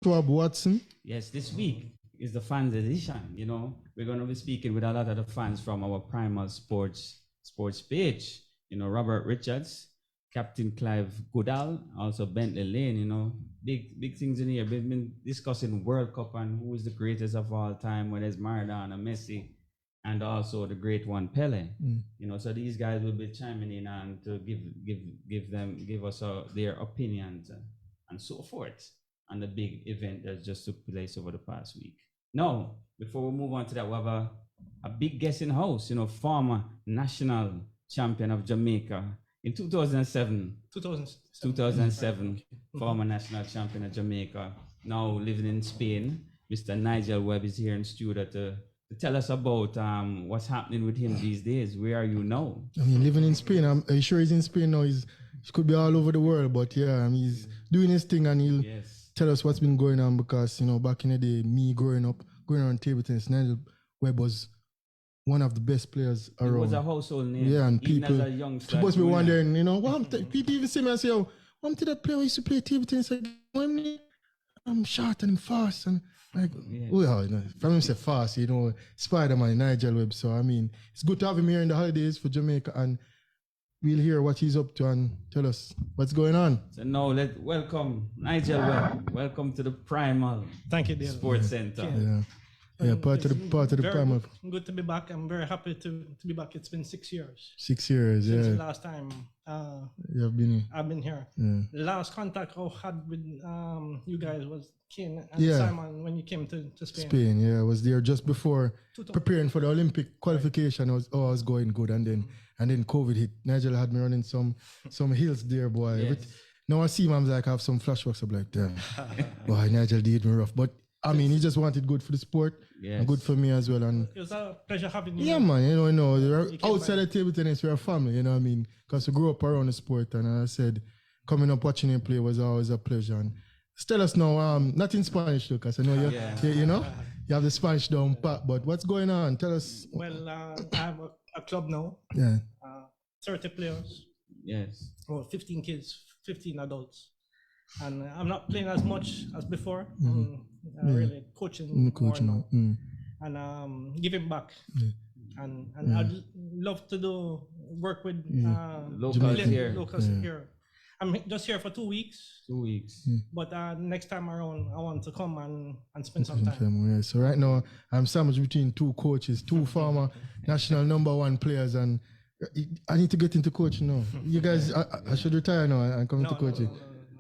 Rob Watson. Yes, this week is the fans edition. You know, we're going to be speaking with a lot of the fans from our Primal Sports page. You know, Robert Richards, Captain Clive Goodall, also Bentley Lane. You know, big things in here. We've been discussing World Cup and who is the greatest of all time, whether it's Maradona, Messi, and also the great one Pele. You know, so these guys will be chiming in and to give us their opinions and so forth on the big event that just took place over the past week. Now, before we move on to that, we have a big guest in house, you know, former national champion of Jamaica in 2007. 2007, former national champion of Jamaica, now living in Spain. Mr. Nigel Webb is here in studio to tell us about what's happening with him these days. Where are you now? I mean, living in Spain. I'm sure he's in Spain now. He could be all over the world, but yeah, he's doing his thing and he'll tell us what's been going on because, you know, back in the day, me growing up, going on table tennis, Nigel Webb was one of the best players around. He was a household name. Yeah, and even people as a youngster, supposed to be wondering, you know, people even see me and say, oh, I'm to that player who used to play table tennis. I'm short and fast and like, well, you know, from him say fast, you know, Spider-Man, Nigel Webb. So, I mean, it's good to have him here in the holidays for Jamaica and we'll hear what he's up to and tell us what's going on. So now let's welcome Nigel Webb. Welcome to the Primal Sports Center. Yeah, part of the Primal. Good to be back. I'm very happy to be back. It's been 6 years. 6 years, since the last time I've been here. Yeah. The last contact I had with you guys was Ken and Simon when you came to Spain. I was there just before preparing for the Olympic qualification. I was going good, and then COVID hit. Nigel had me running some hills there, boy. Yes. Now I see him, I'm like, I have some flashbacks. I'm like, damn, boy, Nigel did me rough, but I mean, he just wanted good for the sport and good for me as well. And it was a pleasure having you. Yeah, man, you know, outside of table tennis, we're a family, you know what I mean? Because we grew up around the sport, and I said, coming up watching him play was always a pleasure. And tell us now, not in Spanish, though, because I know you know, you have the Spanish down pat, but what's going on? Tell us. Well, I have a club now. Yeah. 30 players. Yes. Well, 15 kids, 15 adults. And I'm not playing as much as before. Really coaching more now. And giving back. And I'd love to work with locals here. I'm just here for 2 weeks. 2 weeks. But next time around, I want to come and spend some time. Yeah. So right now, I'm sandwiched between two coaches, two former national #1 players, and I need to get into coaching now. You guys, I should retire now and come into coaching.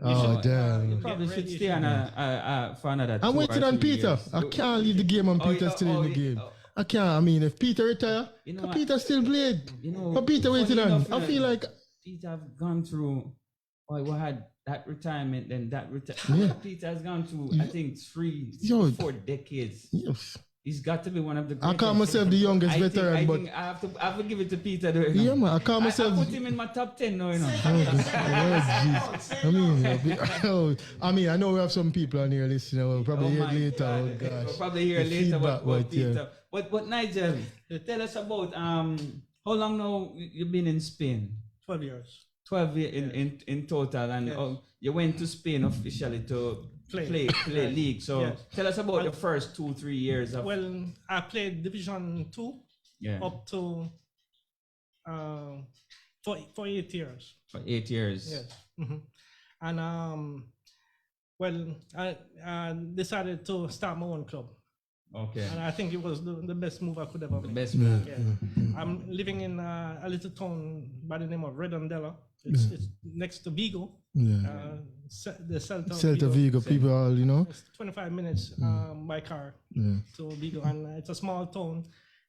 No. Damn. You probably should stay on for another 2 I'm waiting on Peter. years. I can't leave the game and Peter's still in the game. I can't. I mean, if Peter retire, Peter still played. You know, but Peter waiting on. enough, I feel like Peter have gone through. We had that retirement, then that Peter has gone through, I think, 3 to 4 decades. Yes. He's got to be one of the greatest. I call myself the youngest veteran, but I have to give it to Peter. Though, yeah, man. I call myself. I put him in my top 10 now, you know. I mean, I know we have some people on here listening. We'll probably hear later. God. Oh gosh. We'll probably hear later what Peter. But Nigel, tell us about how long now you've been in Spain? 12 years. 12 years in total, and you went to Spain officially to play league. So tell us about the first 2-3 years. Well, I played Division 2 up to for 8 years. For 8 years. Yes. And well, I decided to start my own club. Okay. And I think it was the best move I could ever make. The best move. Yeah. I'm living in a little town by the name of Redondela. It's next to Vigo. The Celta Vigo. People are, you know. It's 25 minutes by car to Vigo, and it's a small town.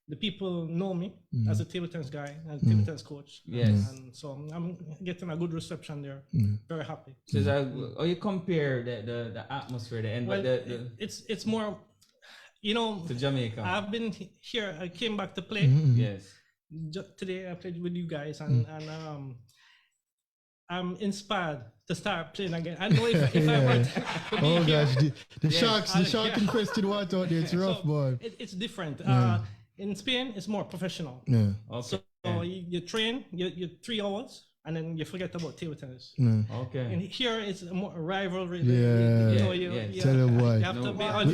The people know me as a table tennis guy and table tennis coach. Yes. And so I'm getting a good reception there. Very happy. So how you compare the atmosphere, it's more, you know, to Jamaica. I've been here. I came back to play. Yes. Today I played with you guys, and I'm inspired to start playing again. I know if I were oh gosh, the shark infested water out there. It's rough, boy. It's different. In Spain, it's more professional. Yeah. Okay. So you train, you 3 hours and then you forget about table tennis. Okay. And here it's a more rivalry. Yeah. Tell you boy. You have to be on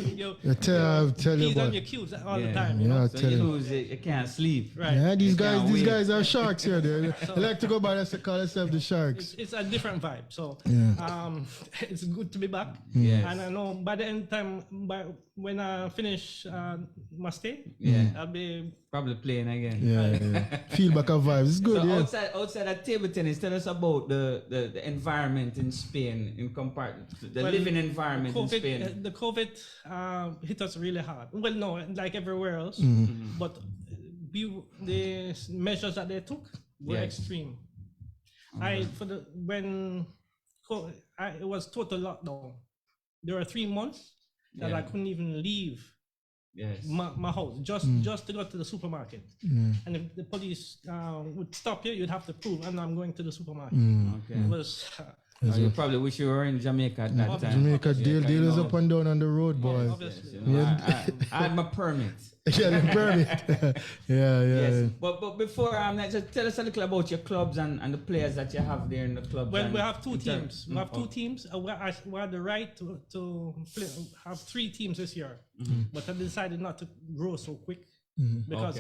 Tell you P's on boy. your cues all the time. Yeah, So tell you you. lose it, you can't sleep. Right. Yeah, these can't guys wait. are sharks here. They like to go by and call themselves the sharks. It's a different vibe. So Yeah. it's good to be back. Yes. And I know by the end time, when I finish my stay, I'll be Probably playing again. Yeah. Feel back of vibes. It's good, So yeah. outside of table tennis, tell us about the environment in Spain in comparison the living environment in Spain. The COVID hit us really hard. Well, no, like everywhere else, but the measures that they took were extreme. It was total lockdown. There were 3 months that I couldn't even leave my house just to go to the supermarket. And if the police would stop you, you'd have to prove, and I'm going to the supermarket. Okay. It was You probably wish you were in Jamaica at that time. Jamaica deal is up and down on the road, boys. obviously. I had my permit. Yeah, the permit. yeah. Yes. But before just tell us a little about your clubs and the players that you have there in the clubs. Well, and we have two in term- teams. We have two teams. We had the right to play, have 3 teams this year, but I decided not to grow so quick because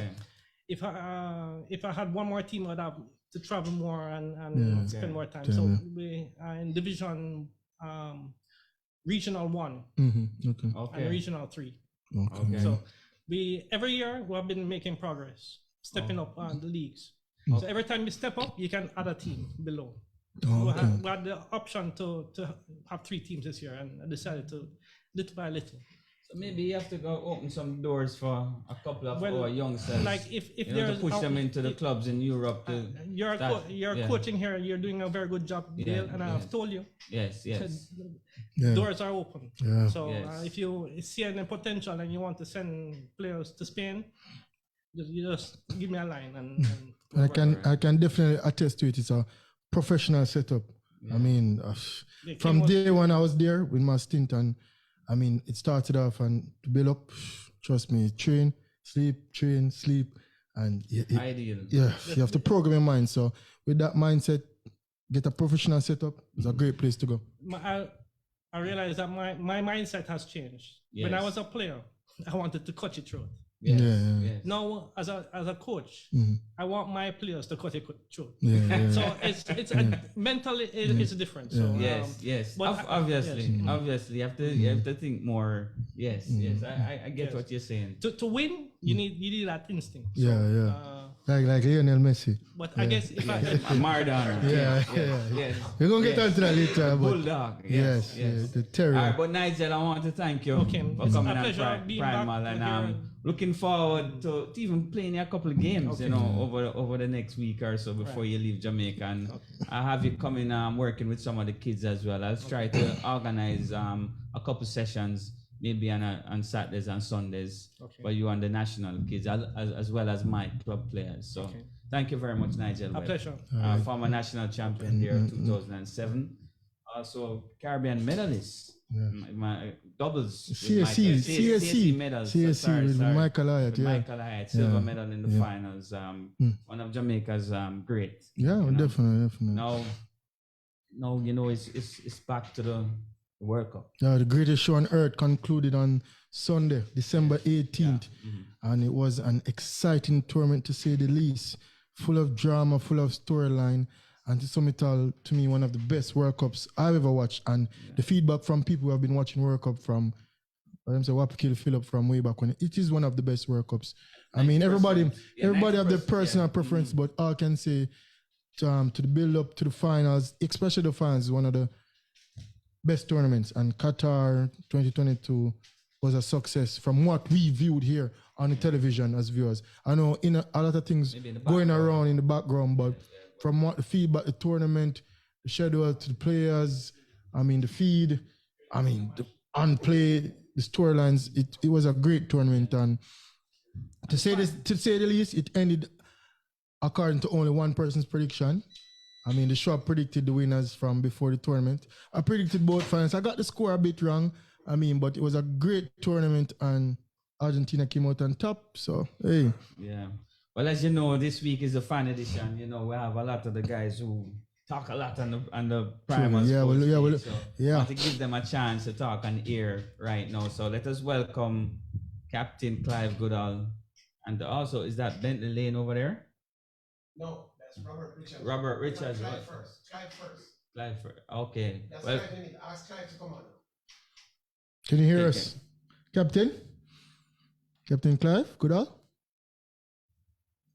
if I had one more team, I'd have to travel more and spend more time. So we are in Division Regional 1 and Regional 3. Okay. So every year we have been making progress, stepping up the leagues. So every time you step up, you can add a team below. We had the option to have 3 teams this year, and I decided to little by little. So maybe you have to go open some doors for a couple of our youngsters. Like if to there's push them into the clubs in Europe. You're coaching here, you're doing a very good job, Dale, and I've told you. Yes. Doors are open. Yeah. So if you see any potential and you want to send players to Spain, you just give me a line and I can definitely attest to it. It's a professional setup. I mean, from day one I was there with my stint, and I mean, it started off and to build up. Trust me, train, sleep, and Ideal. Yeah, you have to program your mind. So with that mindset, get a professional setup. It's a great place to go. I realized that my mindset has changed. When I was a player, I wanted to cut it through. Yes. Now, as a coach, I want my players to cut it through. So it's mentally it's different. So yes. But Obviously, you have to think more. Yes. I get what you're saying. To win, you need that instinct. Like Lionel Messi. But I guess if Maradona. Yes. We're gonna get onto that later. But Bulldog. Yes. The terror. All right, but Nigel, I want to thank you for coming on Primal, and looking forward to even playing a couple of games, over the next week or so before you leave Jamaica. And I'll have you coming working with some of the kids as well. I'll try to organize a couple sessions, maybe on Saturdays and Sundays for you and the national kids, as well as my club players. So thank you very much, Nigel. A pleasure. Former national champion there in 2007. Also Caribbean medalist. My doubles CSC medals. CSC with Michael Hyatt. Michael Hyatt, silver medal in the finals. One of Jamaica's great. Definitely. Now it's back to the World Cup. The greatest show on earth concluded on Sunday, December 18th, and it was an exciting tournament to say the least. Full of drama, full of storyline. And to sum it all, to me, one of the best World Cups I've ever watched. And the feedback from people who have been watching World Cup from, Wapkill Philip from way back when, it is one of the best World Cups. I mean, everybody have their personal preference, but all can say to the build up to the finals, especially the finals, is one of the best tournaments. And Qatar 2022 was a success from what we viewed here on the television as viewers. I know a lot of things going around in the background, but from what the feedback, the tournament, the schedule to the players, the feed, the on-play, the storylines, it was a great tournament. And to say the least, it ended according to only one person's prediction. The shop predicted the winners from before the tournament. I predicted both finals. I got the score a bit wrong, but it was a great tournament and Argentina came out on top. So, hey. Yeah. Well, as you know, this week is the fan edition. You know, we have a lot of the guys who talk a lot on the Primal Sports page, so I want to give them a chance to talk on air right now. So let us welcome Captain Clive Goodall, and also is that Bentley Lane over there? No, that's Robert Richards. Robert Richards. Clive first. Clive first. Clive first. Okay. That's well, Clive. You need to ask Clive to come on. Can you hear us, Captain? Captain Clive Goodall?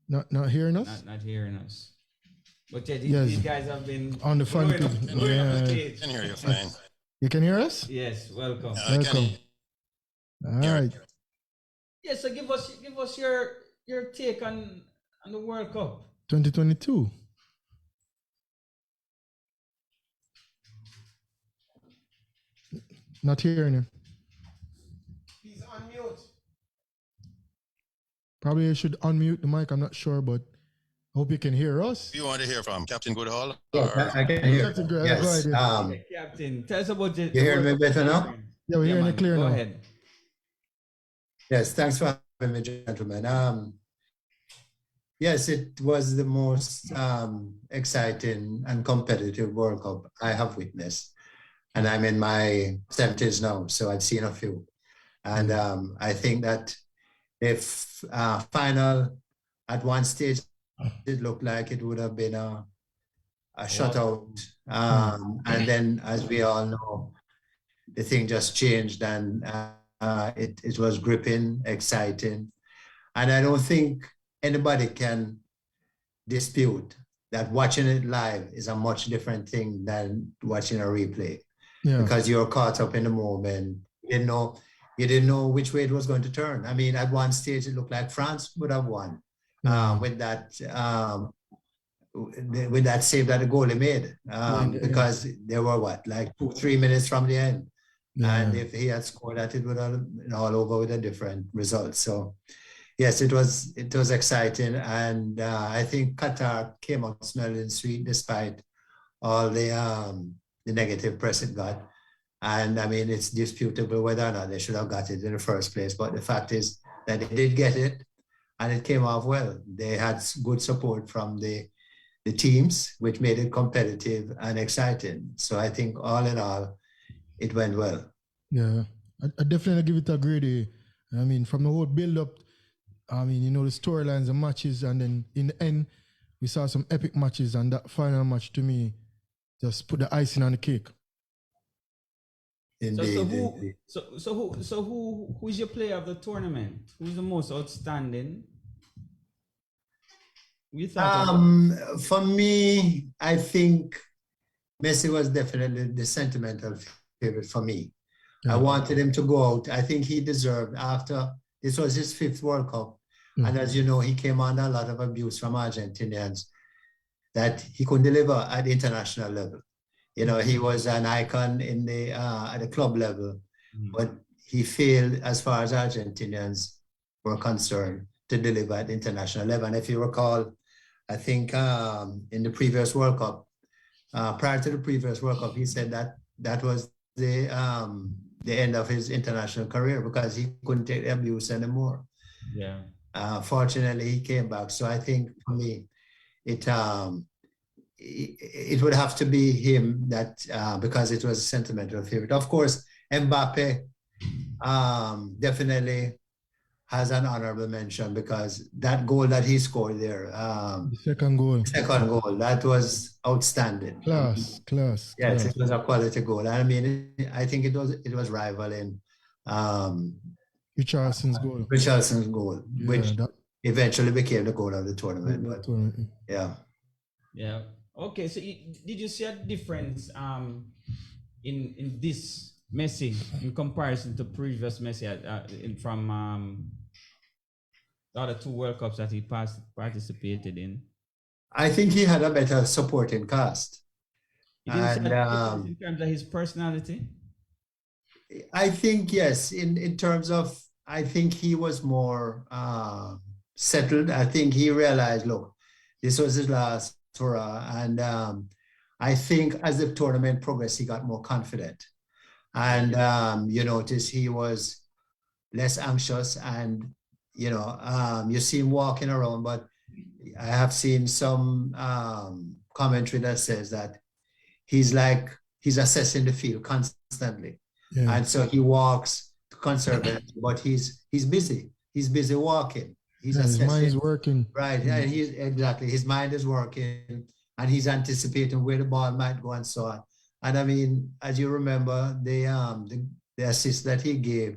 Not hearing us? Not hearing us. But yeah, these guys have been on the front. Yeah. I can hear you fine. You can hear us? Yes, welcome. Welcome. All right. Yeah, so give us your take on the World Cup 2022. Not hearing him. He's on mute. Probably you should unmute the mic. I'm not sure, but I hope you can hear us. You want to hear from Captain Goodall? I can hear. Captain, go Yes. ahead. Captain, tell us about it. You hear me better now? Yeah, we're hearing it clear Go now. ahead. Yes, thanks for having me, gentlemen. Yes, it was the most exciting and competitive World Cup I have witnessed. And I'm in my 70s now, so I've seen a few. And I think that if final at one stage, it looked like it would have been a shutout. And then, as we all know, the thing just changed and it was gripping, exciting. And I don't think anybody can dispute that watching it live is a much different thing than watching a replay. Yeah. Because you're caught up in the moment. You didn't know which way it was going to turn. I mean, at one stage, it looked like France would have won with that save that the goalie made because they were like 2-3 minutes from the end. Yeah. And if he had scored that, it would have been all over with a different result. So, yes, it was exciting. And I think Qatar came out smelling sweet despite all the negative press it got. And I mean, it's disputable whether or not they should have got it in the first place. But the fact is that they did get it and it came off well. They had good support from the teams, which made it competitive and exciting. So I think all in all, it went well. Yeah, I definitely give it a grade A. I mean, from the whole build-up, I mean, the storylines and matches, and then in the end, we saw some epic matches, and that final match, to me, just put the icing on the cake. Indeed. So who's your player of the tournament? Who's the most outstanding? For me, I think Messi was definitely the sentimental favorite for me. I wanted him to go out. I think he deserved after this was his 5th World Cup. Mm-hmm. And as you know, he came under a lot of abuse from Argentinians that he couldn't deliver at the international level. He was an icon in at the club level, but he failed as far as Argentinians were concerned to deliver at the international level. And if you recall, I think in the previous World Cup, prior to the previous World Cup, he said that was the end of his international career because he couldn't take the abuse anymore. Yeah. Fortunately, he came back. So I think for me, it would have to be him that because it was a sentimental favorite. Of course, Mbappe definitely has an honorable mention because that goal that he scored there, the second goal, that was outstanding. Class. Yes, it was a quality goal. I mean, I think it was rivaling Richardson's goal, yeah, which eventually became the goal of the tournament. Yeah. Okay, so did you see a difference in this Messi in comparison to previous Messi from the other 2 World Cups that he participated in? I think he had a better supporting cast. And in terms of his personality? I think, yes, in terms of, I think he was more settled. I think he realized, look, this was his last tour. And I think as the tournament progressed, he got more confident. And you notice he was less anxious and, you see him walking around, but I have seen some commentary that says that he's assessing the field constantly. Yeah. And so he walks conservatively, but he's busy. He's busy walking. He's His assessing. mind is working. Right. And exactly. His mind is working and he's anticipating where the ball might go and so on. And I mean, as you remember, the assist that he gave.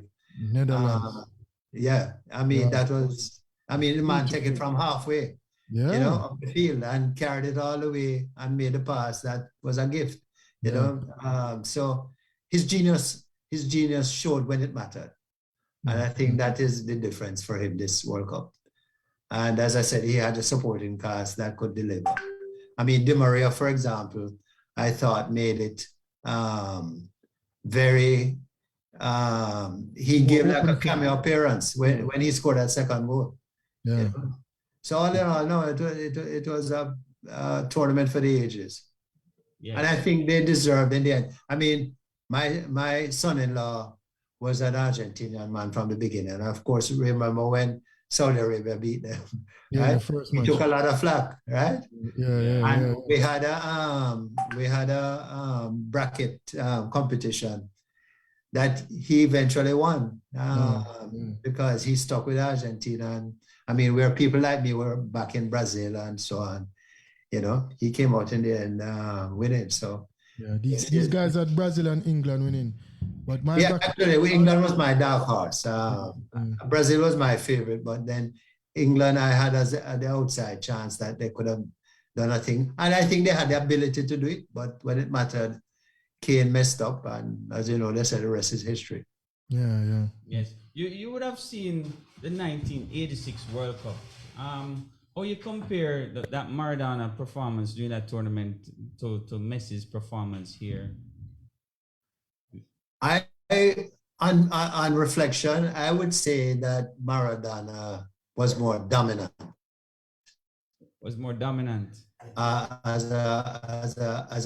Netherlands. Yeah. I mean, that was, I mean, the man took it from halfway, Yeah. you know, up the field and carried it all the way and made a pass. That was a gift, you know. So his genius showed when it mattered. And I think that is the difference for him this World Cup. And as I said, he had a supporting cast that could deliver. I mean, Di Maria, for example, I thought made it very, he gave like a cameo appearance when he scored that second goal. Yeah. You know? So all in all, no, it was a tournament for the ages. Yeah. And I think they deserved in the end. I mean, my son-in-law was an Argentinian man from the beginning. And of course, remember when Saudi Arabia beat them, Yeah, right? the first He match. took a lot of flack, right? And we had a bracket competition that he eventually won because he stuck with Argentina. And I mean, where people like me were back in Brazil and so on, you know, he came out in the end winning. So yeah, these guys had Brazil and England winning. But my actually, England was my dark horse. Brazil was my favorite, but then England I had as the outside chance that they could have done a thing. And I think they had the ability to do it, but when it mattered, Kane messed up, and as you know, they said the rest is history. Yeah. Yes, you would have seen the 1986 World Cup. How you compare that Maradona performance during that tournament to Messi's performance here? On reflection, I would say that Maradona was more dominant. As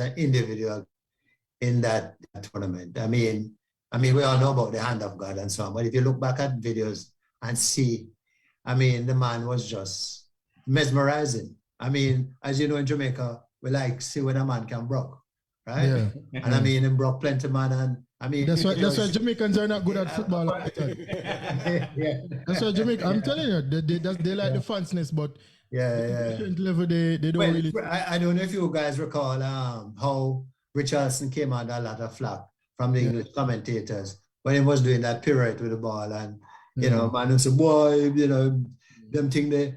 an individual in that tournament. I mean, we all know about the hand of God and so on, but if you look back at videos and see, I mean, the man was just mesmerizing. I mean, as you know, in Jamaica, we like see when a man can broke, right? Yeah. And I mean, in broke plenty man, and I mean, that's why Jamaicans are not good at football. Yeah. That's why Jamaica. I'm telling you, they like the fansness, but level they don't really. I don't know if you guys recall how Richardson came under a lot of flack from the English commentators when he was doing that pirouette with the ball, and you know, man said, boy, you know, them thing they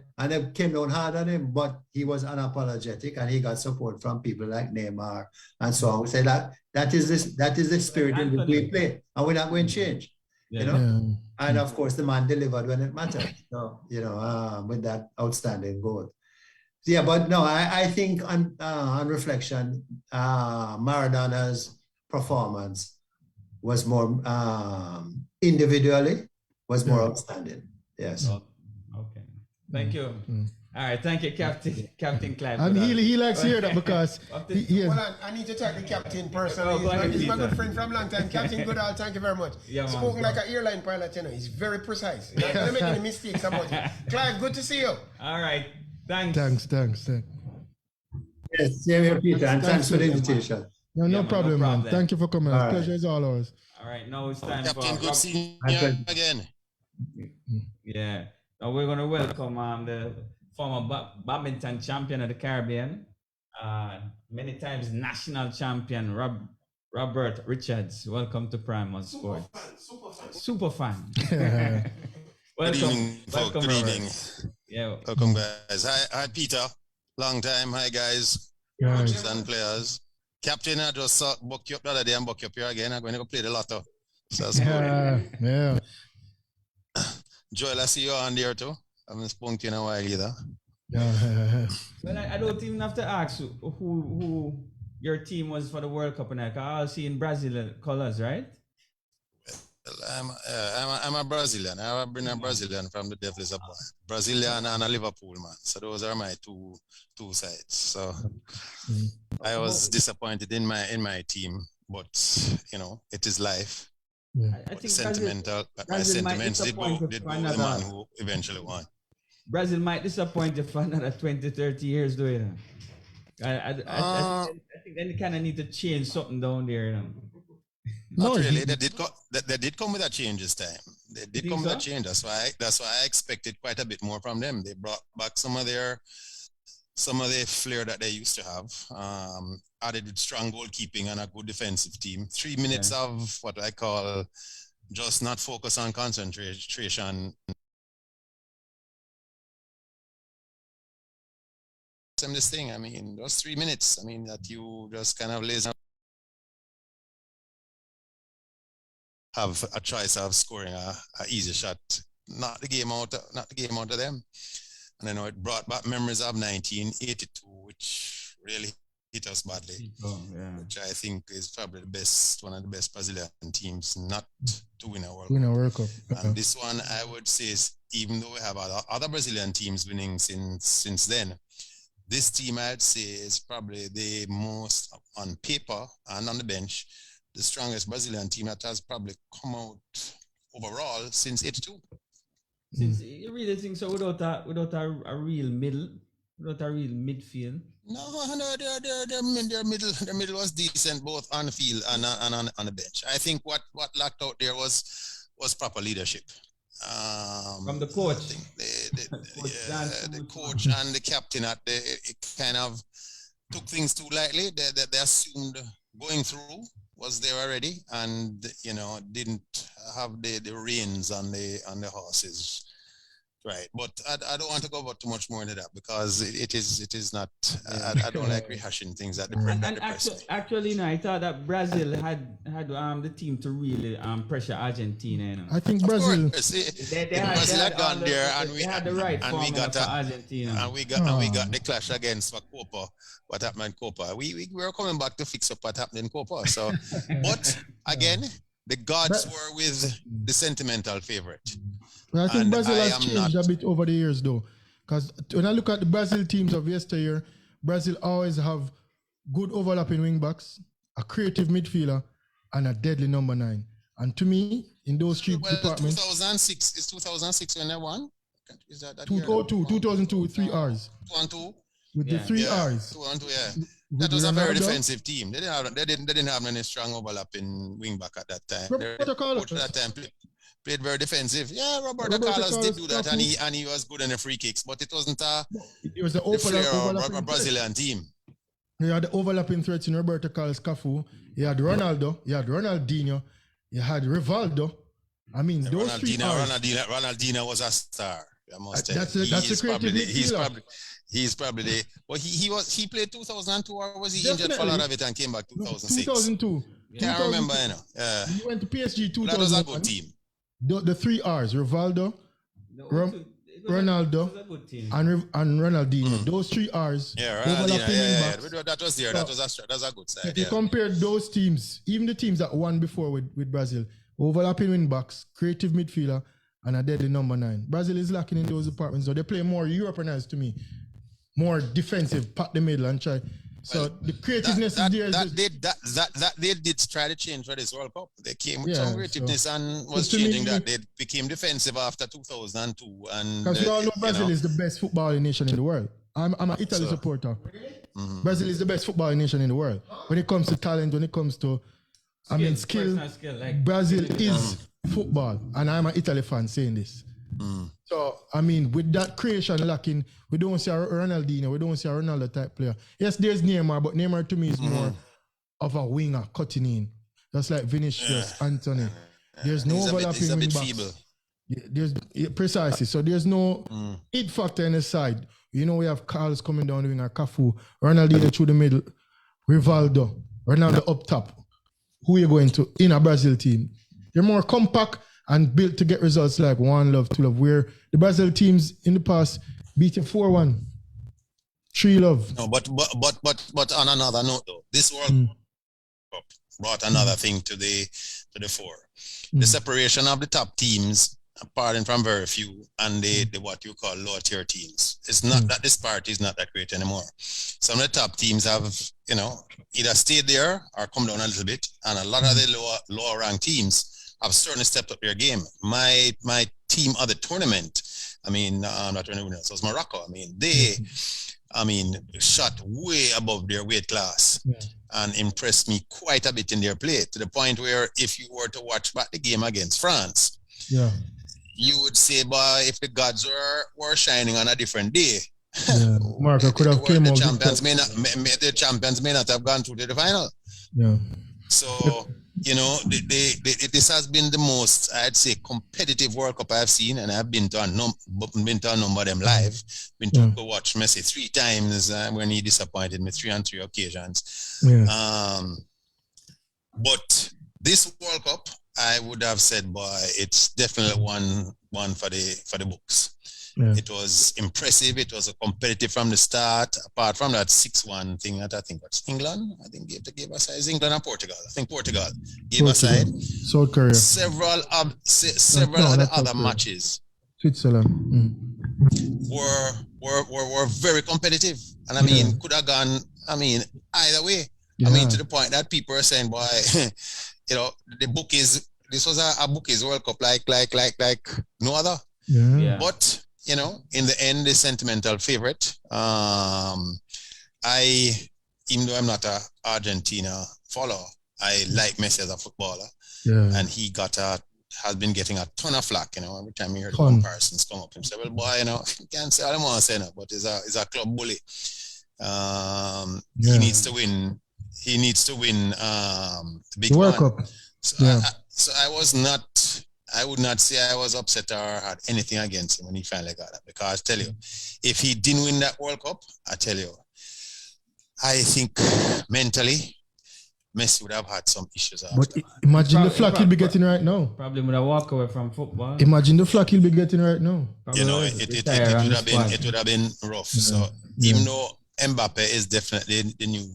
came down hard on him, but he was unapologetic and he got support from people like Neymar and so on. We say that is the spirit in which we play, and we're not going to change. You know, and of course the man delivered when it mattered. So you know, with that outstanding goal. Yeah, but no, I think on reflection, Maradona's performance was more individually was more outstanding. Yes. Okay. Thank you. All right. Thank you, Captain Clive. And he likes to hear that because Hold on, I need to thank the captain personally. He's my good friend from a long time. Captain Goodall, thank you very much. Yeah, spoken like an airline pilot, you know. He's very precise. Not gonna make any mistakes about it. Clive, good to see you. All right. Thanks. Thanks. Yes, same here, Peter, and thanks for the invitation. No problem, man. Thank you for coming. Pleasure is all ours. All right, now it's time Captain, for good seeing you again. Yeah. Now we're going to welcome the former badminton champion of the Caribbean, many times national champion, Robert Richards. Welcome to Primal Sport. Super fan. Good evening, folks. Good evening. Yeah. Welcome, guys. Hi, Peter. Long time. Hi, guys. Nice. And players. Captain, I just book you up the other day and book you up here again. I'm going to go play the lotto. So that's good. Yeah. Joel, I see you on there too. I haven't spoken to you in a while either. Yeah. Well, I don't even have to ask who your team was for the World Cup, and I'll see in Brazil colors, right? I'm a Brazilian. I've been a Brazilian from the Devils of Brazilian and a Liverpool man. So those are my two sides. So I was disappointed in my team, but you know, it is life. Yeah. I think My sentiments did go with the man who eventually won. Brazil might disappoint you for another 20, 30 years, do you? I think they kind of need to change something down there. You know? Not really. They did come with a change this time. They did come with a change. That's why I expected quite a bit more from them. They brought back some of the flair that they used to have. Added strong goalkeeping and a good defensive team. 3 minutes of what I call just not focus on concentration. This thing, I mean, those 3 minutes, I mean, that you just kind of lazy have a choice of scoring a easy shot, not the game out of them. And I know it brought back memories of 1982, which really hit us badly, which I think is probably one of the best Brazilian teams not to win a World Cup. And this one, I would say, is, even though we have other Brazilian teams winning since then, this team, I'd say, is probably the most, on paper and on the bench, the strongest Brazilian team that has probably come out overall since 82. Since you really think so, without a real midfield? No, their middle was decent both on the field and on the bench. I think what lacked out there was proper leadership. From the coach. I think the coach and the captain it kind of took things too lightly. They assumed going through was there already, and didn't have the reins on the horses. Right, but I don't want to go about too much more into that because it is not. I don't like rehashing things at the Actually, I thought that Brazil had the team to really pressure Argentina. I think Brazil. Brazil had gone there, and we had the right and we got Argentina, and we got the clash against Copa. What happened in Copa? We were coming back to fix up what happened in Copa. So, but again, the gods were with the sentimental favorite. I think Brazil has changed a bit over the years, though, because when I look at the Brazil teams of yesteryear, Brazil always have good overlapping wing backs, a creative midfielder, and a deadly number 9. And to me, in those three departments, 2006 is 2006 when they won. Is that 2002, 3 R's. 2 and 2 with the 3 R's. 2 and 2, yeah. That was a very defensive team. They didn't have any strong overlapping wing back at that time. Roberto Carlos at that time played very defensive. Yeah, Roberto Carlos did do that, and he was good in the free kicks, but it wasn't it was the overlapping Brazilian team. You had the overlapping threats in Roberto Carlos, Cafu. You had Ronaldo. You had Ronaldinho. You had Rivaldo. I mean, those three Ronaldinho was a star. I must tell you. That's the creative He's probably the. Well, he played 2002, or was he injured for a lot of it and came back 2006? 2002. Can't remember, He went to PSG 2000. That was a good team. The 3 R's: Rivaldo, Ronaldo, and Ronaldinho. Those 3 R's. Yeah, Ronaldinho. That was there. That was a good side. If you compare those teams, even the teams that won before with Brazil, overlapping wing backs, creative midfielder, and a deadly number 9. Brazil is lacking in those departments, so they play more Europeanized to me, more defensive, pat the middle and try. So the creativeness is there. That they did try to change for this World Cup. They came with some creativeness and was changing that. They became defensive after 2002. And because we all know Brazil is the best footballing nation in the world. I'm an Italy supporter. Brazil is the best footballing nation in the world. When it comes to talent, when it comes to skill, Brazil is football. And I'm an Italy fan saying this. So, I mean, with that creation lacking, we don't see a Ronaldinho, we don't see a Ronaldo type player. Yes, there's Neymar, but Neymar to me is more of a winger cutting in. Just like Vinicius, Anthony. There's no overlapping wing backs. Precisely. So there's no it factor in the side. You know, we have Carlos coming down the wing, Cafu, Ronaldinho through the middle, Rivaldo, Ronaldo up top. Who are you going to in a Brazil team? They're more compact and built to get results like 1 love, 2 love, where the Brazil teams in the past beat 4-1, 3 love. No, but on another note though, this World Cup brought another thing to the fore. The separation of the top teams, apart from very few, and the what you call lower tier teams. It's not that this party is not that great anymore. Some of the top teams have, either stayed there or come down a little bit, and a lot of the lower ranked teams have certainly stepped up their game. My team of the tournament, I mean, not only winners, it was Morocco. I mean, they, shot way above their weight class and impressed me quite a bit in their play, to the point where if you were to watch back the game against France, you would say, boy, if the gods were shining on a different day, Morocco could have came out. The champions may not have gone through to the final. So, you know, this has been the most, I'd say, competitive World Cup I've seen, and I've been to a number of them live. Been to watch Messi 3 times when he disappointed me 3 on 3 occasions. But this World Cup, I would have said, boy, it's definitely one for the books. It was impressive. It was a competitive from the start. Apart from that 6-1 thing that I think was England. I think gave a side. England and Portugal. I think Portugal gave a side. South Korea. Several of the other matches. Switzerland were very competitive, and I mean could have gone. I mean either way. I mean to the point that people are saying, boy, you know, this was a bookies World Cup like no other. But you know, in the end, the sentimental favorite. Even though I'm not a Argentina follower, I like Messi as a footballer, and he has been getting a ton of flack. You know, every time you hear the comparisons come up, and say, "Well, boy, you know, you can't say I don't want to say that, but he's a club bully. He needs to win. He needs to win the big World Cup." So I would not say I was upset or had anything against him when he finally got it. Because I tell you, if he didn't win that World Cup, I tell you, I think mentally, Messi would have had some issues. But imagine the flack he'll be getting right now. Probably would have walked away from football. Imagine the flack he'll be getting right now. You know, it would have been rough. So even though Mbappe is definitely the new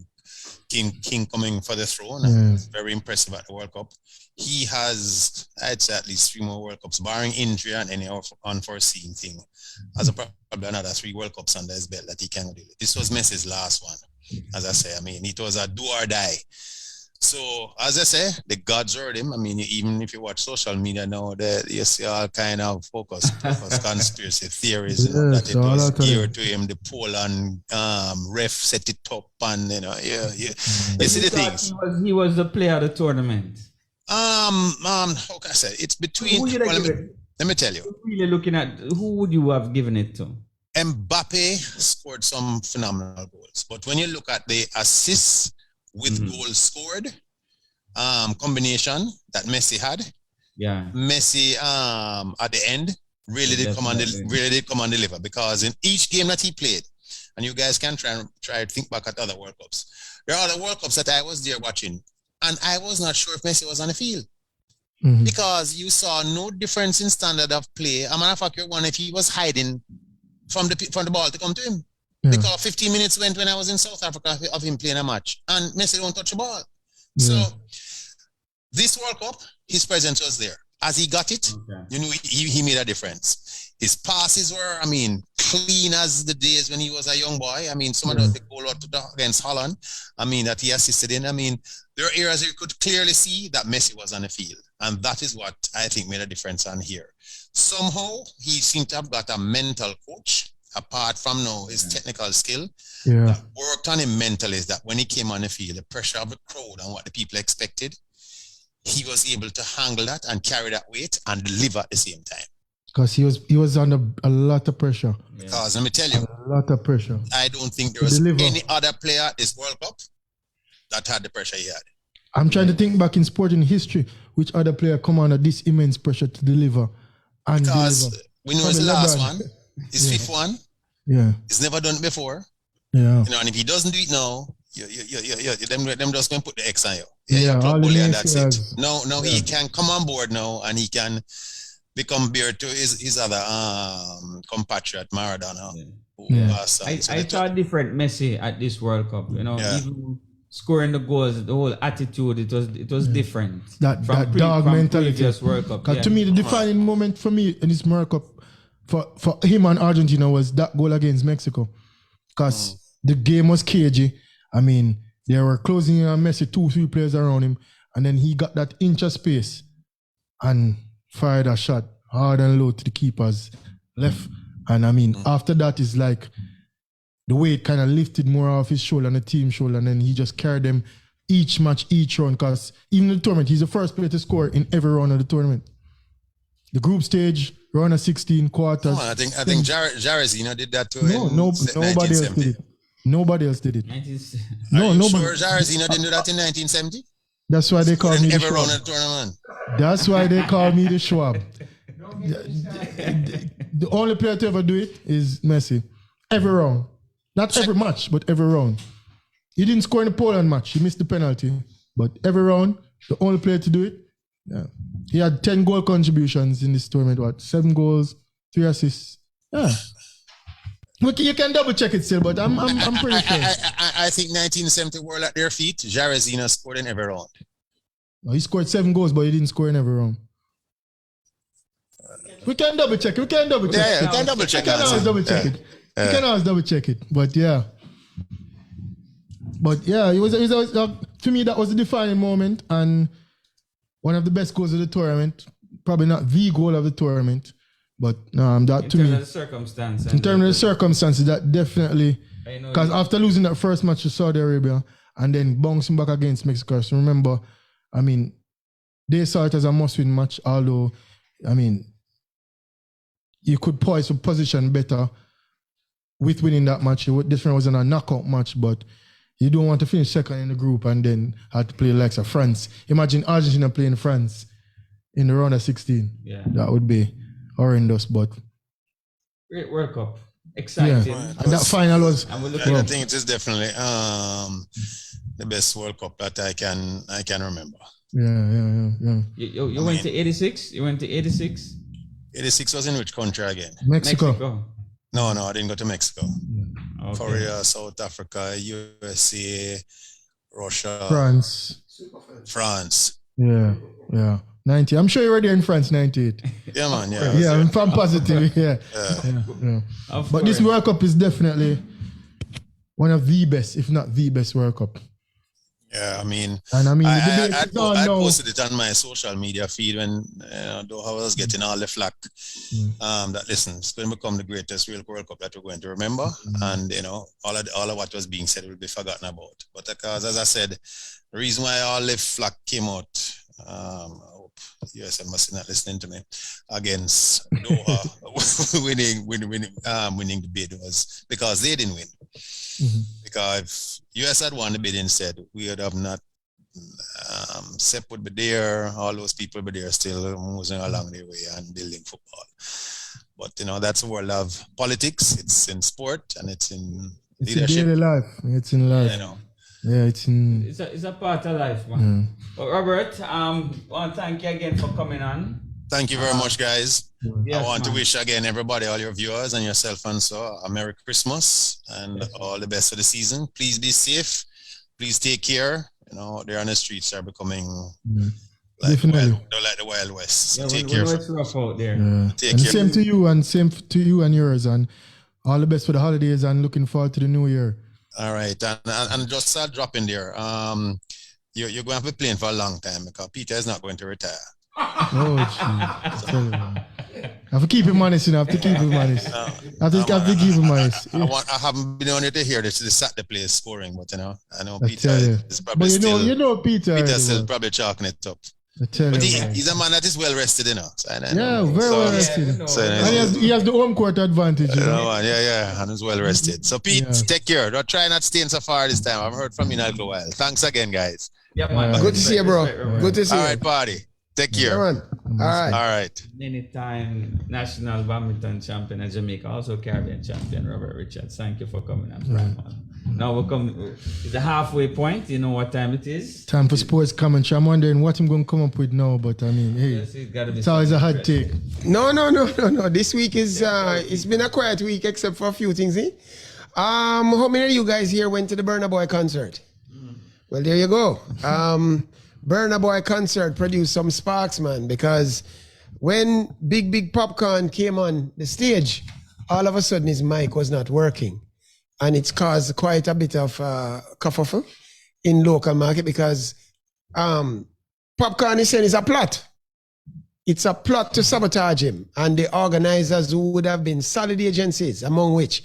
king coming for the throne, and very impressive at the World Cup, he has, I'd say, at least 3 more World Cups, barring injury and any unforeseen thing. Has probably another 3 World Cups under his belt that he can do. This was Messi's last one. As I say, I mean, it was a do or die. So, as I say, the gods heard him. I mean, even if you watch social media now, you see all kind of focus conspiracy theories, that it was geared to him. The Poland ref set it up, and you know, You see the things. He was the player of the tournament. How can I say? It's between. Let me tell you. Really looking at who would you have given it to? Mbappe scored some phenomenal goals, but when you look at the assists with goals scored combination that Messi had, Messi at the end really did come and deliver, because in each game that he played, and you guys can try to think back at other World Cups. There are other World Cups that I was there watching, and I was not sure if Messi was on the field. Because you saw no difference in standard of play. As a matter of fact, you're wondering if he was hiding from the ball to come to him. Because 15 minutes went when I was in South Africa of him playing a match, and Messi don't touch the ball. So this World Cup, his presence was there. As he got it, you know, he made a difference. His passes were, I mean, clean as the days when he was a young boy. I mean, some of the goal against Holland, I mean, that he assisted in. I mean, there are areas you could clearly see that Messi was on the field. And that is what I think made a difference on here. Somehow, he seemed to have got a mental coach, apart from now his technical skill, that worked on him mentally, is that when he came on the field, the pressure of the crowd and what the people expected, he was able to handle that and carry that weight and deliver at the same time. Because he was under a lot of pressure. Because let me tell you, a lot of pressure. I don't think there was any other player at this World Cup that had the pressure he had. I'm trying to think back in sporting history, which other player come under this immense pressure to deliver. And because we know it's the last one, his fifth one. Yeah. He's never done it before. Yeah. You know, and if he doesn't do it now, them just going to put the X on you. All bully and that's it. No, he can come on board now, and he can become beer to his other compatriot Maradona. I saw different Messi at this World Cup. You know, even scoring the goals, the whole attitude, it was different. That dog mentality. World Cup. Because to me, the defining moment for me in this World Cup for him and Argentina was that goal against Mexico. Because the game was cagey. I mean, they were closing in on Messi, 2-3 players around him, and then he got that inch of space and fired a shot hard and low to the keeper's left. And I mean, after that is like the weight kind of lifted more off his shoulder and the team shoulder, and then he just carried them each match, each round. Because even in the tournament, he's the first player to score in every round of the tournament. The group stage, round of 16, quarters. Oh, I think Jairzinho did that too. Nobody else did it. Nobody else did it. Nobody. Sure Jairzinho didn't do that in 1970? That's why they call me the every round Schwab. of the tournament. That's why they call me the Schwab. The only player to ever do it is Messi. Every round. Not every match, but every round. He didn't score in the Poland match. He missed the penalty. But every round, the only player to do it. Yeah. He had 10 goal contributions in this tournament. 7 goals, 3 assists. Yeah. Look, you can double check it still, but I'm pretty sure. I think 1970 were at their feet. Jairzinho scored in every round. No, he scored 7 goals, but he didn't score in every round. We can double check it. We can double check it. We can double check it. We can always double check it. We can always double check it. But yeah. It was to me, that was the defining moment and one of the best goals of the tournament. Probably not the goal of the tournament, but that to me. In terms of the circumstance. In terms of the circumstances, that definitely. Because after losing that first match to Saudi Arabia and then bouncing back against Mexico, so remember, I mean, they saw it as a must-win match, although, I mean, you could poise for position better with winning that match. This one wasn't a knockout match, but you don't want to finish second in the group and then have to play the likes of France. Imagine Argentina playing France in the round of 16. Yeah. That would be horrendous, but... Great World Cup. Exciting. Yeah. And that final was... I think it is definitely the best World Cup that I can remember. Yeah. You went to 86? You went to 86? 86 was in which country again? Mexico. No, I didn't go to Mexico. Okay. Korea, South Africa, USA, Russia, France. Yeah. 90. I'm sure you were there in France, 98. Yeah, man. Yeah, I'm positive. Yeah. But this World Cup is definitely one of the best, if not the best World Cup. Yeah, I mean, I posted it on my social media feed when though I was getting all the flack. That listen, it's going to become the greatest real World Cup that we're going to remember, and all of what was being said will be forgotten about. But because, as I said, the reason why all the flack came out, I hope USM must not listening to me, against Doha winning the bid was because they didn't win. Because if US had won the bid instead, we would have not. Sepp would be there, all those people would be there still moving along their way and building football. But that's a world of politics. It's in sport and it's in leadership. In daily life. It's in life. Yeah, it's a part of life, man. But Robert, I want to thank you again for coming on. Thank you very much, guys. Yes, I want to wish again everybody, all your viewers and yourself and a Merry Christmas and all the best for the season. Please be safe. Please take care. They're on the streets are becoming like the Wild West. So take care. It's rough out there. Take care. Same to you and yours, and all the best for the holidays and looking forward to the new year. All right, and just start dropping there. You're going to be playing for a long time because Peter is not going to retire. Oh, jeez. I have to keep him honest, I have to keep him honest. I have to keep him honest. I haven't been on it to hear this Saturday player scoring, but I know Peter is probably but still. Peter. Peter's still probably chalking it up. But he's a man that is well rested, very well rested. And he has the home court advantage. And he's well rested. So Pete, take care. Don't try not to stay in so far this time. I've heard from you in a while. Thanks again, guys. Yeah, man. Good to see you, bro. Good to see you. All right, party. Take care. Yeah, all right. Many-time national badminton champion and Jamaica, also Caribbean champion, Robert Richards. Thank you for coming on. Now we'll come to the halfway point. You know what time it is? Time for sports commentary. I'm wondering what I'm going to come up with now, but I mean, hey, it's always a hard take. No. This week is it's been a quiet week except for a few things. How many of you guys here went to the Burna Boy concert? Well, there you go. Burna Boy concert produced some sparks, man, because when Big Popcorn came on the stage, all of a sudden his mic was not working. And it's caused quite a bit of kerfuffle in local market because Popcorn is saying it's a plot. it's a plot to sabotage him. And the organizers who would have been solid agencies, among which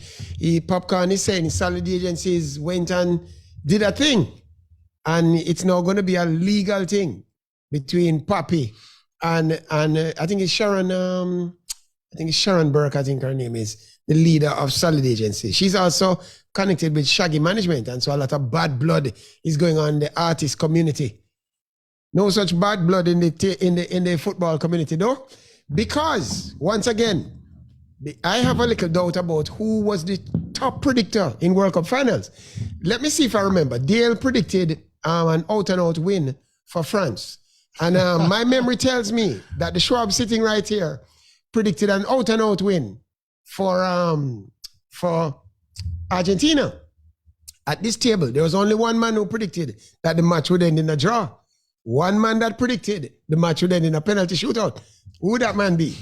Popcorn is saying solid agencies went and did a thing. And it's now going to be a legal thing between Papi and I think it's Sharon, Sharon Burke, I think her name is, the leader of Solid Agency. She's also connected with Shaggy Management, and so a lot of bad blood is going on in the artist community. No such bad blood in the football community, though, because once again, I have a little doubt about who was the top predictor in World Cup finals. Let me see if I remember. Dale predicted an out-and-out win for France. And my memory tells me that the Schwab sitting right here predicted an out-and-out win for Argentina. At this table, there was only one man who predicted that the match would end in a draw. One man that predicted the match would end in a penalty shootout. Who would that man be?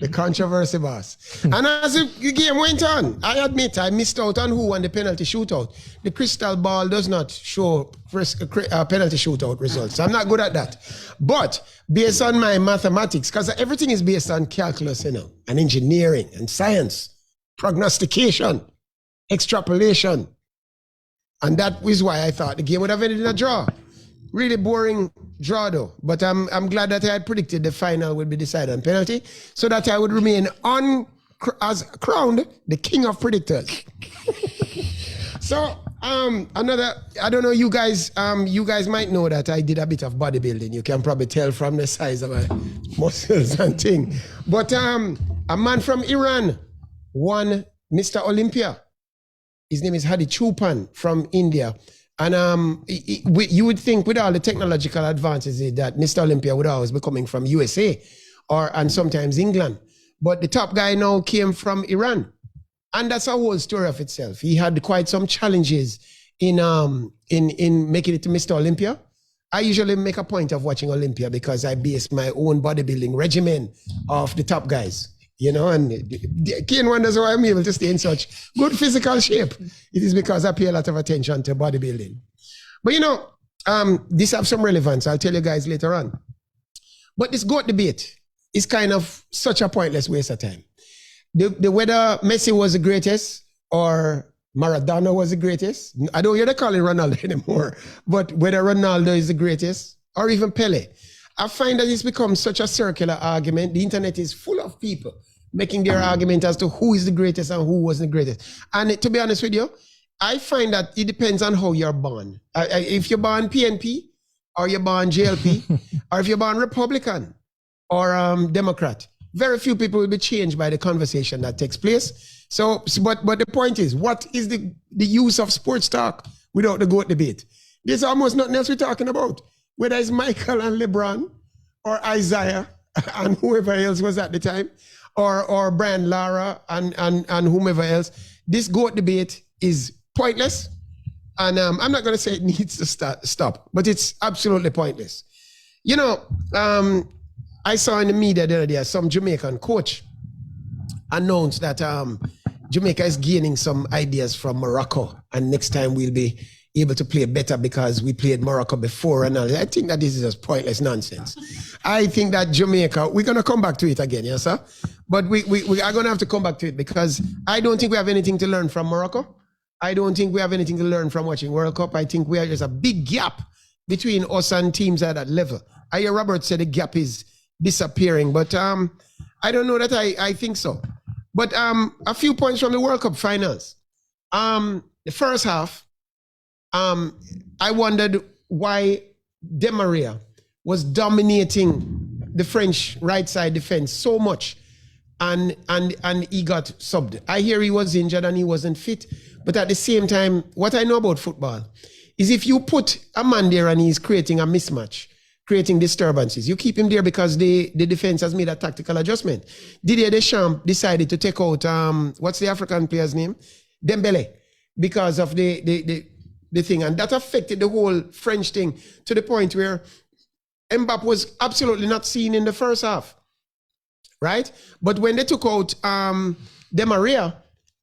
The controversy boss. And as the game went on, I admit I missed out on who won the penalty shootout. The crystal ball does not show penalty shootout results. I'm not good at that. But based on my mathematics, because everything is based on calculus, and engineering and science, prognostication, extrapolation. And that is why I thought the game would have ended in a draw. Really boring draw though, but I'm glad that I had predicted the final would be decided on penalty, so that I would remain as crowned the king of predictors. So another, I don't know, you guys might know that I did a bit of bodybuilding. You can probably tell from the size of my muscles and thing. But a man from Iran won Mr. Olympia. His name is Hadi Chupan from India. And you would think with all the technological advances that Mr. Olympia would always be coming from USA and sometimes England. But the top guy now came from Iran. And that's a whole story of itself. He had quite some challenges in making it to Mr. Olympia. I usually make a point of watching Olympia because I base my own bodybuilding regimen off the top guys. And Kane wonders why I'm able to stay in such good physical shape. It is because I pay a lot of attention to bodybuilding. But this have some relevance. I'll tell you guys later on. But this GOAT debate is kind of such a pointless waste of time. Whether Messi was the greatest or Maradona was the greatest, I don't hear they calling Ronaldo anymore, but whether Ronaldo is the greatest or even Pele, I find that it's become such a circular argument. The internet is full of people making their argument as to who is the greatest and who wasn't the greatest. And to be honest with you, I find that it depends on how you're born. If you're born PNP, or you're born JLP, or if you're born Republican or Democrat, very few people will be changed by the conversation that takes place. But the point is, what is the use of sports talk without the GOAT debate? There's almost nothing else we're talking about. Whether it's Michael and LeBron, or Isaiah and whoever else was at the time, or Brian Lara and whomever else, this GOAT debate is pointless. And I'm not going to say it needs to stop, but it's absolutely pointless. I saw in the media the other day, some Jamaican coach announced that Jamaica is gaining some ideas from Morocco, and next time we'll be able to play better because we played Morocco before and all. I think that this is just pointless nonsense. I think that Jamaica, we're going to come back to it again, yes, sir? But we are going to have to come back to it because I don't think we have anything to learn from Morocco. I don't think we have anything to learn from watching World Cup. I think there's a big gap between us and teams at that level. I hear Robert said the gap is disappearing, but I don't know that I think so. But a few points from the World Cup finals. The first half, I wondered why Di Maria was dominating the French right side defense so much, and he got subbed. I hear he was injured and he wasn't fit, but at the same time, what I know about football is if you put a man there and he's creating a mismatch, creating disturbances, you keep him there because the defense has made a tactical adjustment. Didier Deschamps decided to take out what's the African player's name? Dembele, because of the thing, and that affected the whole French thing to the point where Mbappe was absolutely not seen in the first half, right? But when they took out Di Maria,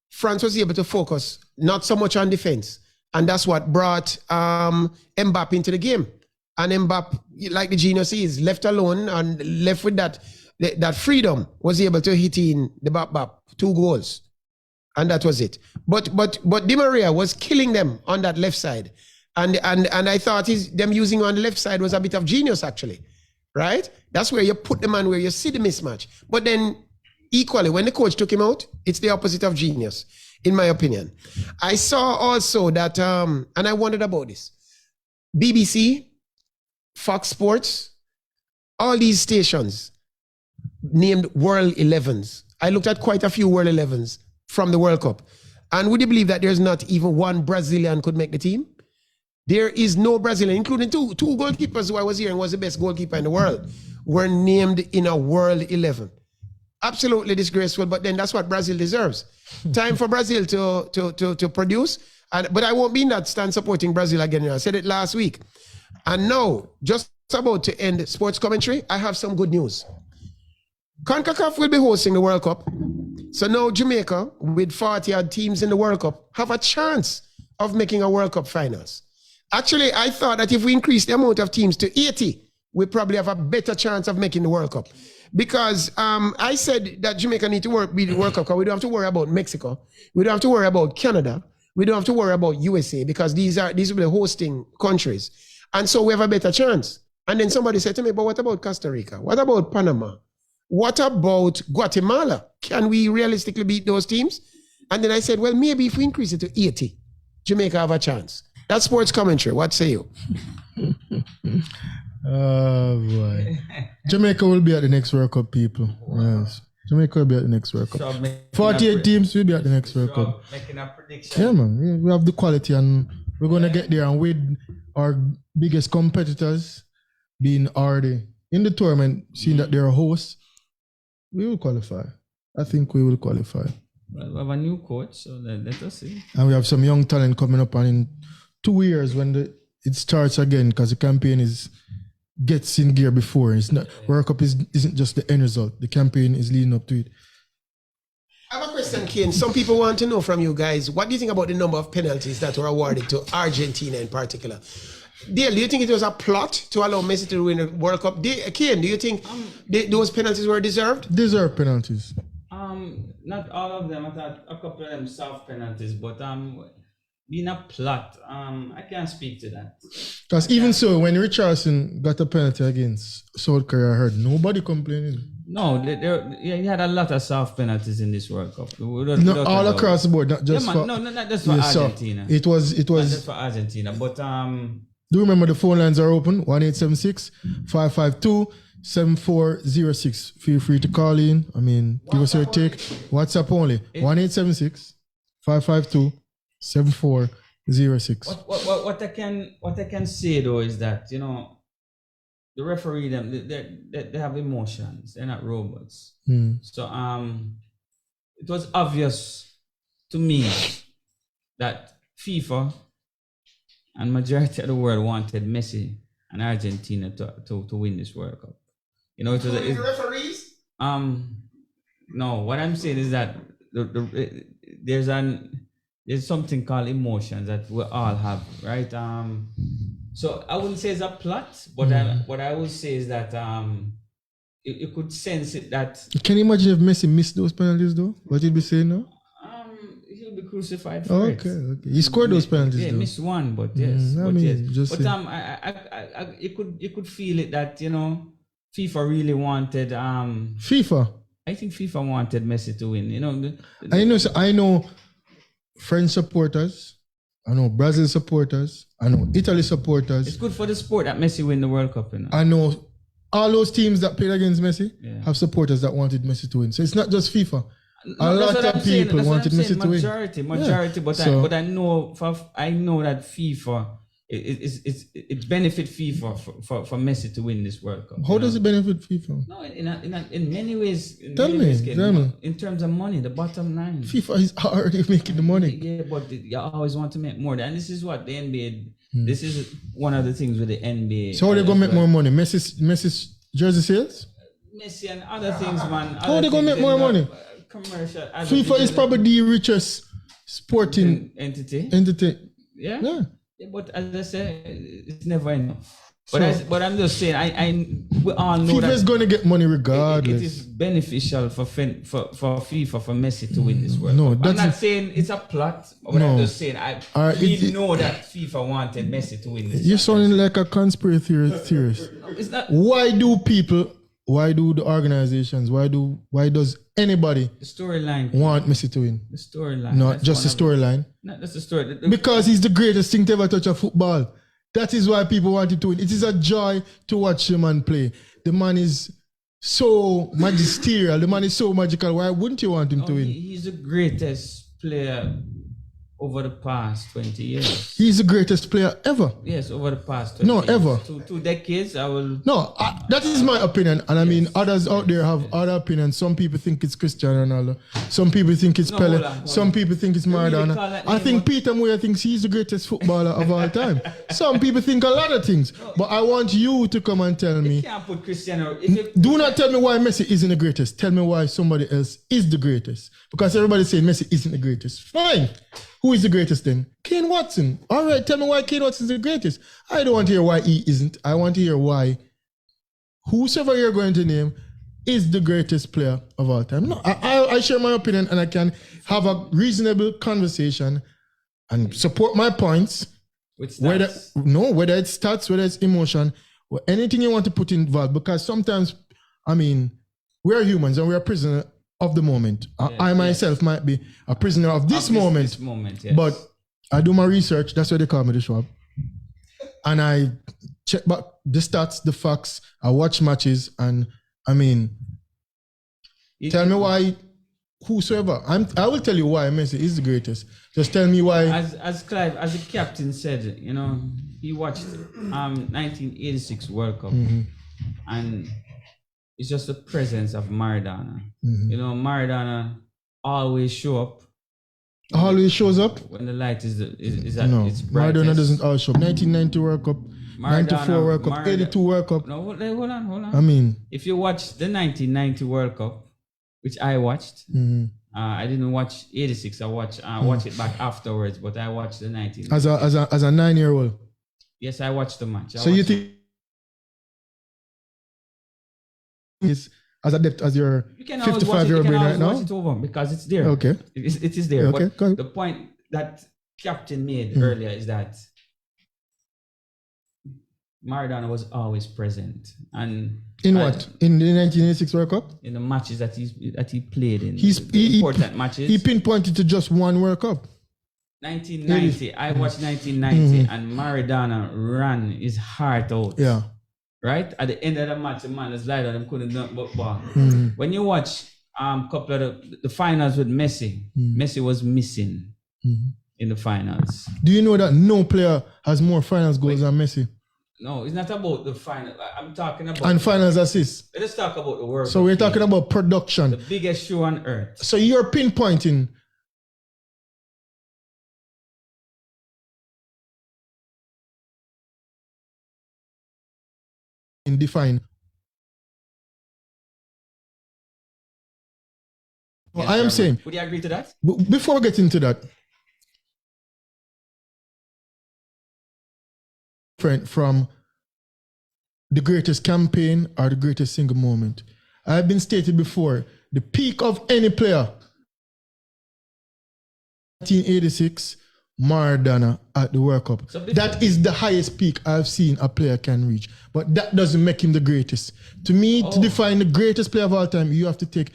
France was able to focus not so much on defense, and that's what brought Mbappe into the game. And Mbappe, like the genius is, left alone and left with that freedom, was able to hit in the bap 2 goals. And that was it. But Di Maria was killing them on that left side. And I thought them using on the left side was a bit of genius, actually. Right? That's where you put the man where you see the mismatch. But then equally, when the coach took him out, it's the opposite of genius, in my opinion. I saw also that, and I wondered about this, BBC, Fox Sports, all these stations named World 11s. I looked at quite a few World 11s from the World Cup. And would you believe that there's not even one Brazilian could make the team? There is no Brazilian, including two goalkeepers who I was hearing was the best goalkeeper in the world, were named in a World 11. Absolutely disgraceful, but then that's what Brazil deserves. Time for Brazil to produce. But I won't be in that stand supporting Brazil again. I said it last week. And now, just about to end sports commentary, I have some good news. CONCACAF will be hosting the World Cup. So now Jamaica, with 40-odd teams in the World Cup, have a chance of making a World Cup finals. Actually, I thought that if we increase the amount of teams to 80, we probably have a better chance of making the World Cup. Because I said that Jamaica need to be the World Cup because we don't have to worry about Mexico. We don't have to worry about Canada. We don't have to worry about USA because these will be the hosting countries. And so we have a better chance. And then somebody said to me, but what about Costa Rica? What about Panama? What about Guatemala? Can we realistically beat those teams? And then I said, well, maybe if we increase it to 80, Jamaica have a chance. That's sports commentary. What say you? Oh, boy. Jamaica will be at the next World Cup, people. Wow. Yes. Jamaica will be at the next World Cup. 48 teams will be at the next World Cup. Making a prediction. Yeah, man. We have the quality and we're going to get there. And with our biggest competitors being already in the tournament, seeing that they're hosts, we will qualify. I think we will qualify. Well, we have a new coach, so let us see. And we have some young talent coming up. And in 2 years, when it starts again, because the campaign gets in gear before. It's not World Cup isn't just the end result. The campaign is leading up to it. I have a question, Kane. Some people want to know from you guys, what do you think about the number of penalties that were awarded to Argentina in particular? Dale, do you think it was a plot to allow Messi to win the World Cup? Kane, do you think those penalties were deserved? Deserved penalties. Not all of them. I thought a couple of them soft penalties, but being a plot, I can't speak to that. Because even so, when Richardson got a penalty against South Korea, I heard nobody complaining. No, you had a lot of soft penalties in this World Cup. No, all across the board, not just for... No, not just for Argentina. It was... Not just for Argentina, but... Do remember the phone lines are open, 1-876-552-7406. Feel free to call in. I mean, give us your take. WhatsApp only, 1-876-552-7406. What I can say though is that, the referee, they have emotions. They're not robots. So it was obvious to me that FIFA and majority of the world wanted Messi and Argentina to win this World Cup. It was the referees? No, what I'm saying is that there's something called emotions that we all have, right? So I wouldn't say it's a plot, but what I would say is that you could sense it that. Can you imagine if Messi missed those penalties though? What you'd be saying now? He'll be crucified for it. Okay. He scored those penalties. Yeah, though. Missed one, but yes. You could feel it that FIFA really wanted. FIFA. I think FIFA wanted Messi to win. I know French supporters. I know Brazil supporters. I know Italy supporters. It's good for the sport that Messi win the World Cup. I know all those teams that played against Messi have supporters that wanted Messi to win. So it's not just FIFA. A lot of people wanted Messi to win. Majority, but I know that FIFA it benefit FIFA for Messi to win this World Cup. How does it benefit FIFA? No, in many ways. Tell me. In terms of money, the bottom line. FIFA is already making the money. Yeah, but you always want to make more. And this is what the NBA. This is one of the things with the NBA. So how they gonna make more money? Messi's jersey sales? Messi and other things, man. How they gonna make more money? Commercial. FIFA is probably the richest sporting entity. Entity. Yeah. But as I say, it's never enough. But I'm just saying, we all know FIFA is that going to get money it regardless. is beneficial for FIFA, for Messi to win this World No, Cup. I'm that's not saying it's a plot, but No. I'm just saying we know that FIFA wanted Messi to win this. You're sounding like a conspiracy theorist. It's not Why do the organizations, why does anybody the storyline. want Messi to win? The storyline. Not That's just the one of it. storyline. Not just the story. Because he's the greatest thing to ever touch a football. That is why people wanted to win. It is a joy to watch the man play. The man is so magisterial. The man is so magical. Why wouldn't you want him to win? He's the greatest player over the past 20 years. He's the greatest player ever. Yes, over the past 20 No, years. ever. Two decades, I will... No, that is my opinion. And I mean, others out there have other opinions. Some people think it's Cristiano Ronaldo. Some people think it's No, Pele. hold on. Some people think it's really Maradona. call that I name think what? Peter Moya thinks he's the greatest footballer of all time. Some people think a lot of things. But I want you to come and tell You me. can't put Cristiano... If you, Do not tell me why Messi isn't the greatest. Tell me why somebody else is the greatest. Because everybody's saying Messi isn't the greatest. Fine. Who is the greatest then? Kane Watson. All right, tell me why Kane Watson is the greatest. I don't want to hear why he isn't. I want to hear why whosoever you're going to name is the greatest player of all time. No, I share my opinion and I can have a reasonable conversation and support my points. with Whether stats. whether it's stats, whether it's emotion, or anything you want to put involved. Because sometimes, I mean, we're humans and we're a prisoner of the moment. I myself might be a prisoner of this moment. This moment, yes. But I do my research. That's why they call me the Schwab. And I check back the stats, the facts. I watch matches, and I mean, tell me why. Whosoever, I will tell you why Messi is the greatest. Just tell me why. As Clive, as the captain said, you know, he watched 1986 World Cup, and it's just the presence of Maradona. You know, Maradona always show up Always shows up. when the light is at No, its brightest. Maradona doesn't always show up. 1990 World Cup, 94 World Cup, 82 World Cup. No, hold on. I mean, If you watch the 1990 World Cup, which I watched, I didn't watch 86. I watched it back afterwards, but I watched the 19. as a 9-year-old. Yes, I watched the match. So you think is as adept as your you can always watch it, 55-year-old brain right watch now? it over because it's there. Okay. It is there. Okay, go But ahead. the point that Captain made earlier is that Maradona was always present, and In what? In the 1986 World Cup? in the matches that he played in, He important matches. He pinpointed to just one World Cup. 1990. I watched 1990, and Maradona ran his heart out. Yeah. Right at the end of the match, the man was lied on him, couldn't do but ball. When you watch couple of the finals with Messi, Messi was missing in the finals. Do you know that no player has more finals goals than Messi? No, it's not about the final. I'm talking about And finals assists. let's talk about the world. So we're talking about production. the biggest show on earth. So you're pinpointing in define. Well, I am saying, Would you agree to that? before we get into that, from the greatest campaign or the greatest single moment. I've been stated before, the peak of any player, 1986, Maradona at the World Cup. So That is the highest peak I've seen a player can reach. But that doesn't make him the greatest. To me, to define the greatest player of all time, you have to take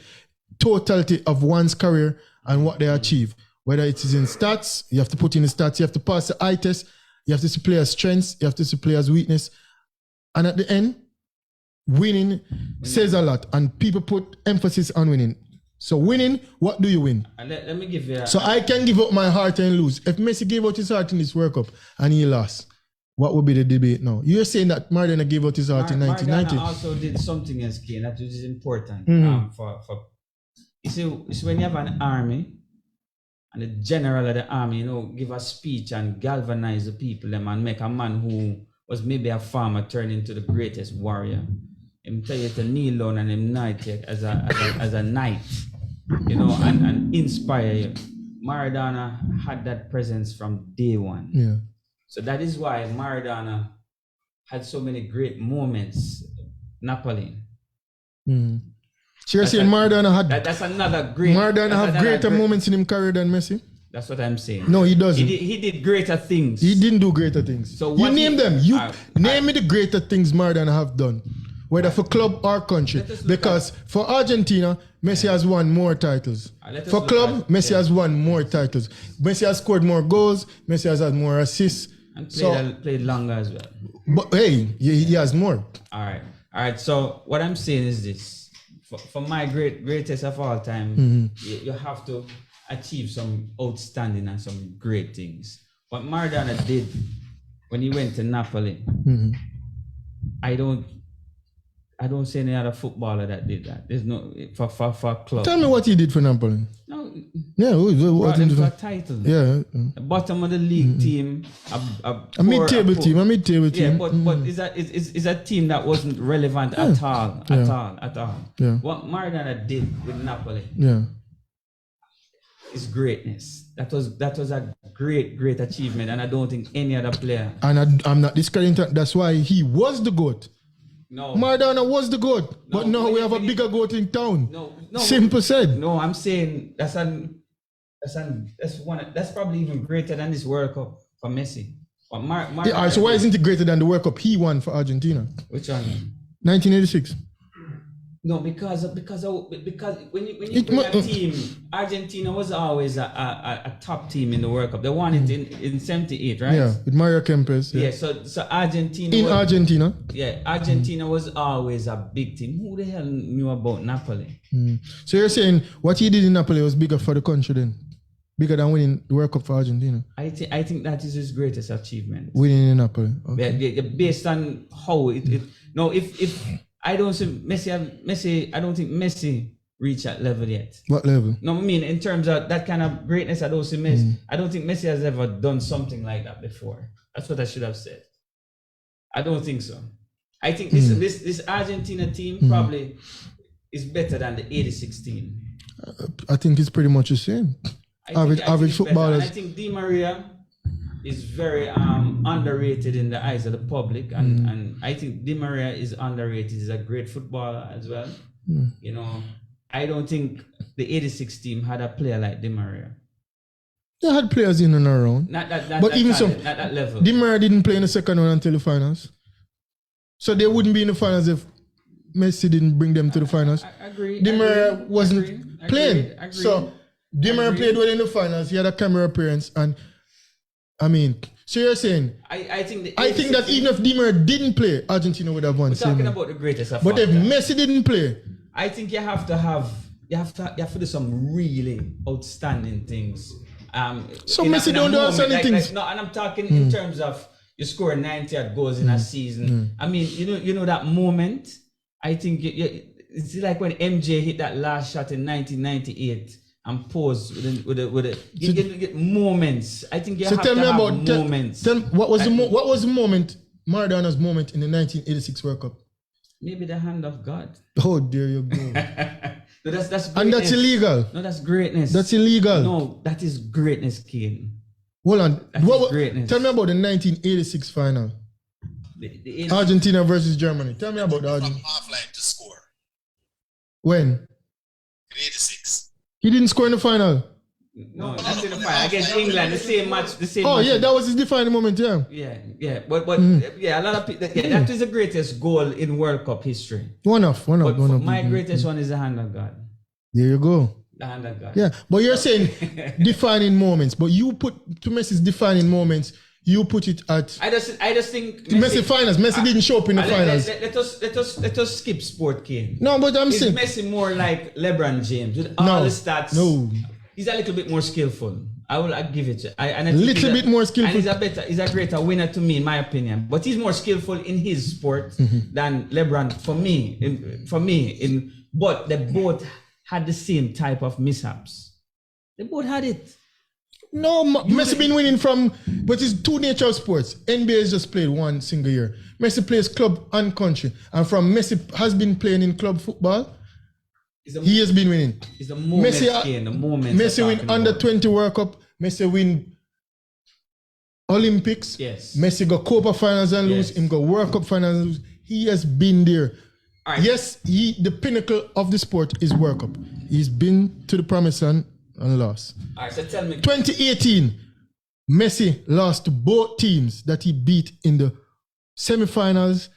totality of one's career and what they achieve. Whether it is in stats, you have to put in the stats, you have to pass the eye test, you have to see players' strengths, you have to see players' weakness. And at the end, winning says a lot, and people put emphasis on winning. So winning, what do you win? And let me give you. So I can give up my heart and lose. If Messi gave out his heart in this World Cup and he lost, what would be the debate now? You're saying that Maradona gave out his heart in 1990. Maradona also did something else, Kane, that is important. For you see, when you have an army and the general of the army, give a speech and galvanize the people, them, and make a man who was maybe a farmer turn into the greatest warrior. Him tell you to kneel down and him knight you as a knight, and inspire you. Maradona had that presence from day one. Yeah. So that is why Maradona had so many great moments. Napoli. So you're saying Maradona had That's another great. Maradona that's have another greater great- moments in his career than Messi? That's what I'm saying. No, he doesn't. He did greater things. He didn't do greater things. So you what name he- them. You I- name me the greater things Maradona have done, whether for club or country. Let us look Because for Argentina, Messi has won more titles. Let us For look club, at- Messi has won more titles. Messi has scored more goals. Messi has had more assists. And So, played longer as well. but hey, he has more. All right. So what I'm saying is this: for my greatest of all time, Mm-hmm. you have to achieve some outstanding and some great things. What Maradona did when he went to Napoli, Mm-hmm. I don't see any other footballer that did that. There's no for club. Tell me what he did for Napoli. No, Yeah, what brought he them did to a for- title. yeah. The bottom of the league team, A mid-table team. A mid-table Yeah, team. but is a team that wasn't relevant at all. Yeah. What Maradona did with Napoli Yeah. is greatness. That was a great achievement, and I don't think any other player. And I'm not discrediting that. That's why he was the GOAT. No, Maradona was the GOAT. But No, now when we you- have a when you- bigger GOAT in town. no. Simple said. No, I'm saying that's probably even greater than this World Cup for Messi. But Maradona, Yeah, all right, so why isn't it greater than the World Cup he won for Argentina? which one? 1986. No, because when you It bring a mu- team, Argentina was always a top team in the World Cup. They won it in 78, right? Yeah, with Mario Kempes. Yeah, so Argentina In was, Argentina. yeah, Argentina was always a big team. Who the hell knew about Napoli? So you're saying what he did in Napoli was bigger for the country then? Bigger than winning the World Cup for Argentina? I think that is his greatest achievement. Winning in Napoli. Okay. Yeah, based on how it no, if I don't see Messi, I don't think Messi reached that level yet. What level? No, I mean in terms of that kind of greatness, I don't see Messi. I don't think Messi has ever done something like that before. That's what I should have said. I don't think so. I think this Argentina team probably is better than the 86 team. I think it's pretty much the same. Average it's better. footballers. And I think Di Maria is very underrated in the eyes of the public, and I think Di Maria is underrated. He's a great footballer as well. You know, I don't think the 86 team had a player like Di Maria. They had players in and around. Not that But even so, not that level. Di Maria didn't play in the second one until the finals. So they wouldn't be in the finals if Messi didn't bring them to the finals. I agree. Di Maria Agreed, wasn't agreed, playing. agreed. So Di Maria Agreed. played well in the finals. He had a camera appearance. And I mean, so you're saying, I think that even if Di Maria didn't play, Argentina would have won. we're same talking way. about the greatest of But all if time. Messi didn't play, I think you have to do some really outstanding things. So in Messi in don't do moment, outstanding things. no, and I'm talking in terms of you score 90 odd goals in a season. I mean, you know that moment. I think it's like when MJ hit that last shot in 1998 and posed with a you get moments. I think you so have tell to me have about moments. tell what was the moment, Maradona's moment in the 1986 World Cup? Maybe the hand of God. Oh, there you go. No, that's greatness. And that's illegal. No, that's greatness. That's illegal. No, that is greatness, Kane. Hold on. That is greatness. Tell me about the 1986 final. The Argentina versus Germany. Tell me about the From Argentina. half-line to score When? in 86. He didn't score in the final. No, that's in the final against England. The same match. The same. Oh, match. yeah, that was his defining moment, yeah. Yeah. But yeah, a lot of people. Yeah, that is the greatest goal in World Cup history. One off. But my greatest one is the hand of God. There you go. The hand of God. Yeah, but you're saying defining moments, but you put to Messi's defining moments, you put it at I just think Messi finals. Messi didn't show up in the finals. Let us skip sport, Kane. No, but I'm Is saying Messi more like LeBron James with all the stats? No. He's a little bit more skillful. I give it. I Little bit more skillful. And he's a greater winner to me, in my opinion. But he's more skillful in his sport than LeBron for me. But they both had the same type of mishaps. They both had it. No, Messi been winning from, but it's two nature of sports. NBA has just played one single year. Messi plays club and country. And from Messi has been playing in club football, he has been winning. It's the moment, Messi, Kane, the moment. Messi win under 20 World Cup. Messi win Olympics. Yes. Messi got Copa finals and lose. Yes. Him got World Cup finals and lose. He has been there. All right. Yes, the pinnacle of the sport is World Cup. He's been to the promised land and lost. All right, so tell me. 2018, Messi lost to both teams that he beat in the semifinals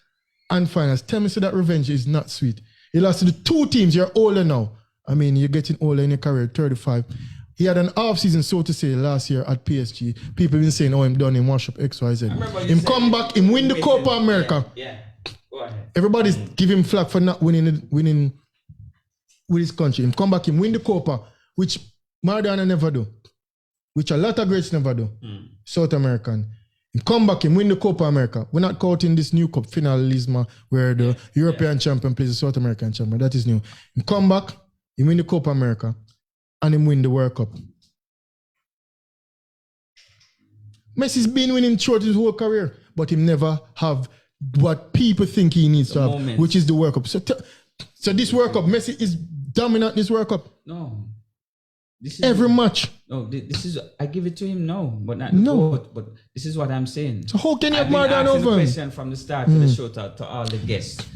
and finals. Tell me, so that revenge is not sweet. He lost to the two teams. You're older now. I mean, you're getting older in your career, 35. He had an off season, so to say, last year at PSG. People been saying, "Oh, him done, him wash up X, Y, Z." Him come back, him win the Copa America. Yeah. Go ahead. Everybody's giving him flack for not winning with his country. Him come back, him win the Copa, which Maradona never do, which a lot of greats never do. South American. Him come back, him win the Copa America. We're not counting this new cup finalisma where the European champion plays the South American champion. That is new. Him come back, him win the Copa America, and him win the World Cup. Messi's been winning throughout his whole career, but him never have what people think he needs to have, which is the World Cup. So this World Cup, Messi is dominant in this World Cup. No. This is Every match. No, this is, I give it to him, no, but not No. but this is what I'm saying. So how can you have I've been Maradona asking the over him? question from the start of the show to all the guests.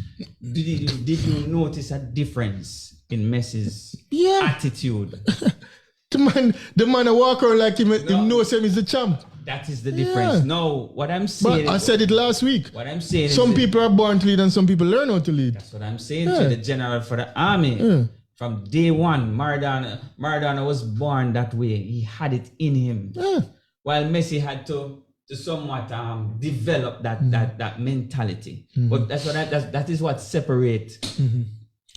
Did you notice a difference in Messi's attitude? The man that walk around like him knows him is the champ. That is the difference. No, what I'm saying. But I said it last week. What I'm saying Some is people are born to lead and some people learn how to lead. that's what I'm saying to the general for the army. From day one, Maradona was born that way. He had it in him. While Messi had to somewhat develop that mentality. But that is what separates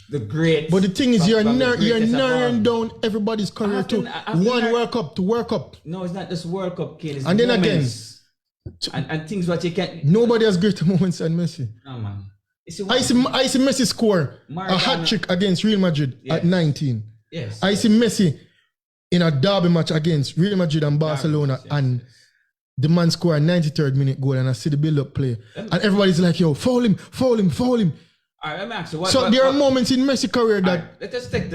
the great. But the thing is, you're greatest of all. narrowing down everybody's career to one World Cup to World Cup. No, it's not just World Cup, Kane. It's And then moments. And things what you can't. Nobody has greater moments than Messi. No, man. I see Messi score Maradona. a hat trick against Real Madrid at 19. Yes. I see Messi in a derby match against Real Madrid and Barcelona, and the man score a 93rd minute goal, and I see the build-up play, and everybody's like, "Yo, foul him, foul him, foul him." All right, let me ask you. There are moments in Messi career that right, let us take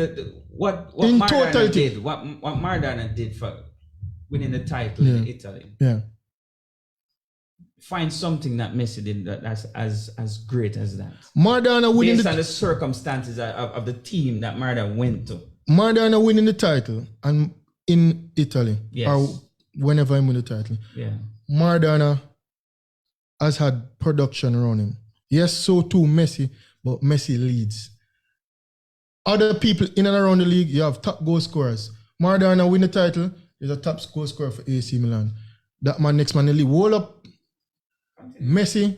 what in Maradona totality. did. What Maradona did for winning the title in Italy. Yeah. Find something that Messi did that's as great as that. Maradona winning Based on the circumstances of the team that Maradona went to. Maradona winning the title and in Italy or whenever I'm winning the title. Yeah. Maradona has had production around him. Yes, so too Messi, but Messi leads. Other people in and around the league, you have top goal scorers. Maradona win the title, is a top goal scorer for AC Milan. That man next man in the league. Hold up. Messi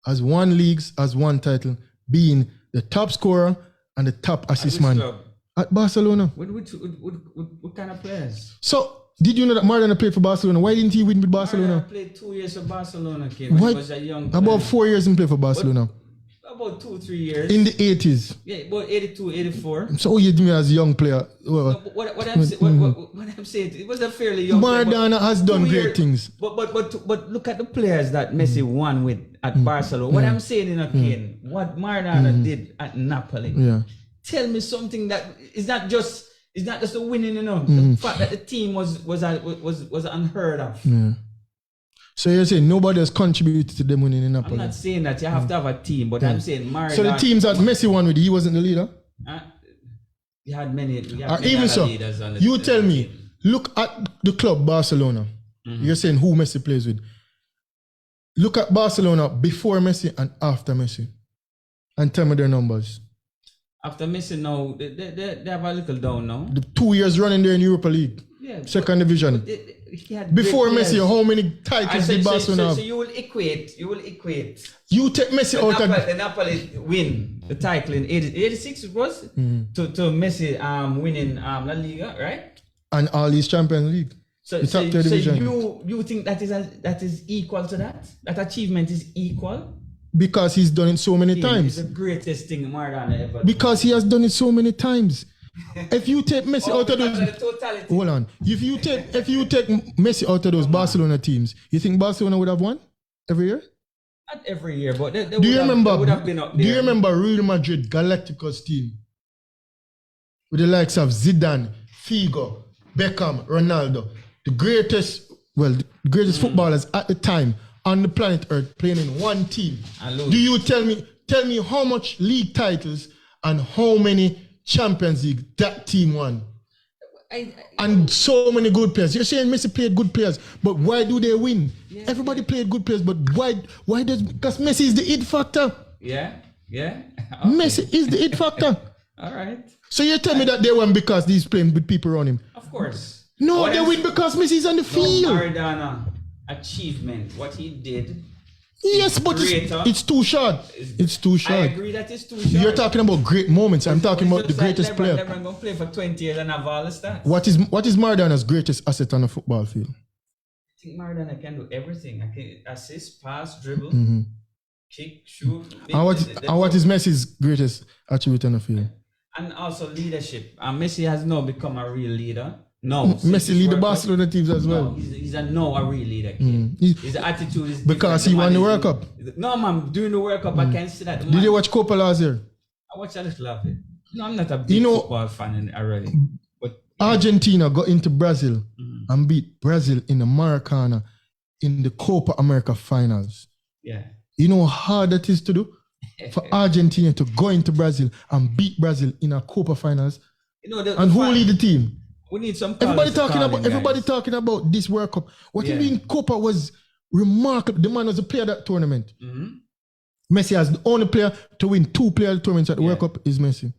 has won leagues, has one title, being the top scorer and the top assist man at Barcelona. What kind of players? So, did you know that Maradona played for Barcelona? Why didn't he win with Barcelona? Maradona played 2 years for Barcelona, kid, when he was a young player. About 4 years he played for Barcelona. About 2-3 years. In the 80s. Yeah, about 82, 84. So you did me as a young player. Well, No, what I'm saying, it was a fairly young player. Maradona has done great things. But look at the players that Messi won with at Barcelona. What I'm saying in a Kane, what Maradona did at Napoli. Yeah. Tell me something that is not just the winning, you know. The fact that the team was unheard of. Yeah. So you're saying nobody has contributed to them winning in Napoli? I'm not saying that you have to have a team, but I'm saying Maradona. So the teams that Messi won with, he wasn't the leader? You had many Even other so, leaders on the you team. tell me, look at the club Barcelona. You're saying who Messi plays with. Look at Barcelona before Messi and after Messi. And tell me their numbers. After Messi now, they have a little down now. The 2 years running there in Europa League. Yeah, Second division. He had Before great Messi, players. how many titles did Barcelona have? So you will equate. You take Messi out of The Napoli win the title in 86 it was to Messi winning La Liga, right? and all these Champions League. So, The top tier division. you think that is equal to that? That achievement is equal? Because he's done it so many It's times. the greatest thing Maradona ever did. Because he has done it so many times. If you take Messi out of because those, of the totality. hold on. If you take Messi out of those Barcelona teams, you think Barcelona would have won every year? Not every year, but they Do you remember? would have been up there. Do you remember Real Madrid Galacticos team with the likes of Zidane, Figo, Beckham, Ronaldo, the greatest well, the greatest footballers at the time on the planet Earth playing in one team. And Do you tell me how much league titles and how many Champions League that team won? And so many good players. You're saying Messi played good players, but why do they win? Yeah. Everybody played good players, but why because Messi is the it factor. Yeah. Okay. Messi is the it factor. All right. So you tell me that they won because he's playing with people around him. Of course. No, What they else? win because Messi's on the No, field. Maradona achievement, what he did. Yes, but greater. it's too short. It's too I short. agree that it's too short. You're talking about great moments. I'm talking about the Just like greatest player. LeBron gonna play for 20 years and have all the stats. What is Maradona's greatest asset on a football field? I think Maradona can do everything. I can assist, pass, dribble, kick, shoot. And what is Messi's greatest attribute on the field? And also leadership. And Messi has now become a real leader. No, Messi lead the Barcelona teams as well. No, he's a real leader. Kid. His attitude is Because different. he won the man World is- Cup. No, man, during the World Cup, I can't see that. Did you watch Copa last year? I watch a little of it. No, I'm not a big football fan already. But Argentina got into Brazil and beat Brazil in the Maracana in the Copa America finals. yeah, You know how hard that is to do? For Argentina to go into Brazil and beat Brazil in a Copa finals. you know, And who lead the team? we need some. Everybody callers to talking call about in, everybody guys. talking about this World Cup. What Yeah. he mean Copa was remarkable. The man was a player of that tournament. Messi has the only player to win 2 player tournaments at the World Cup is Messi.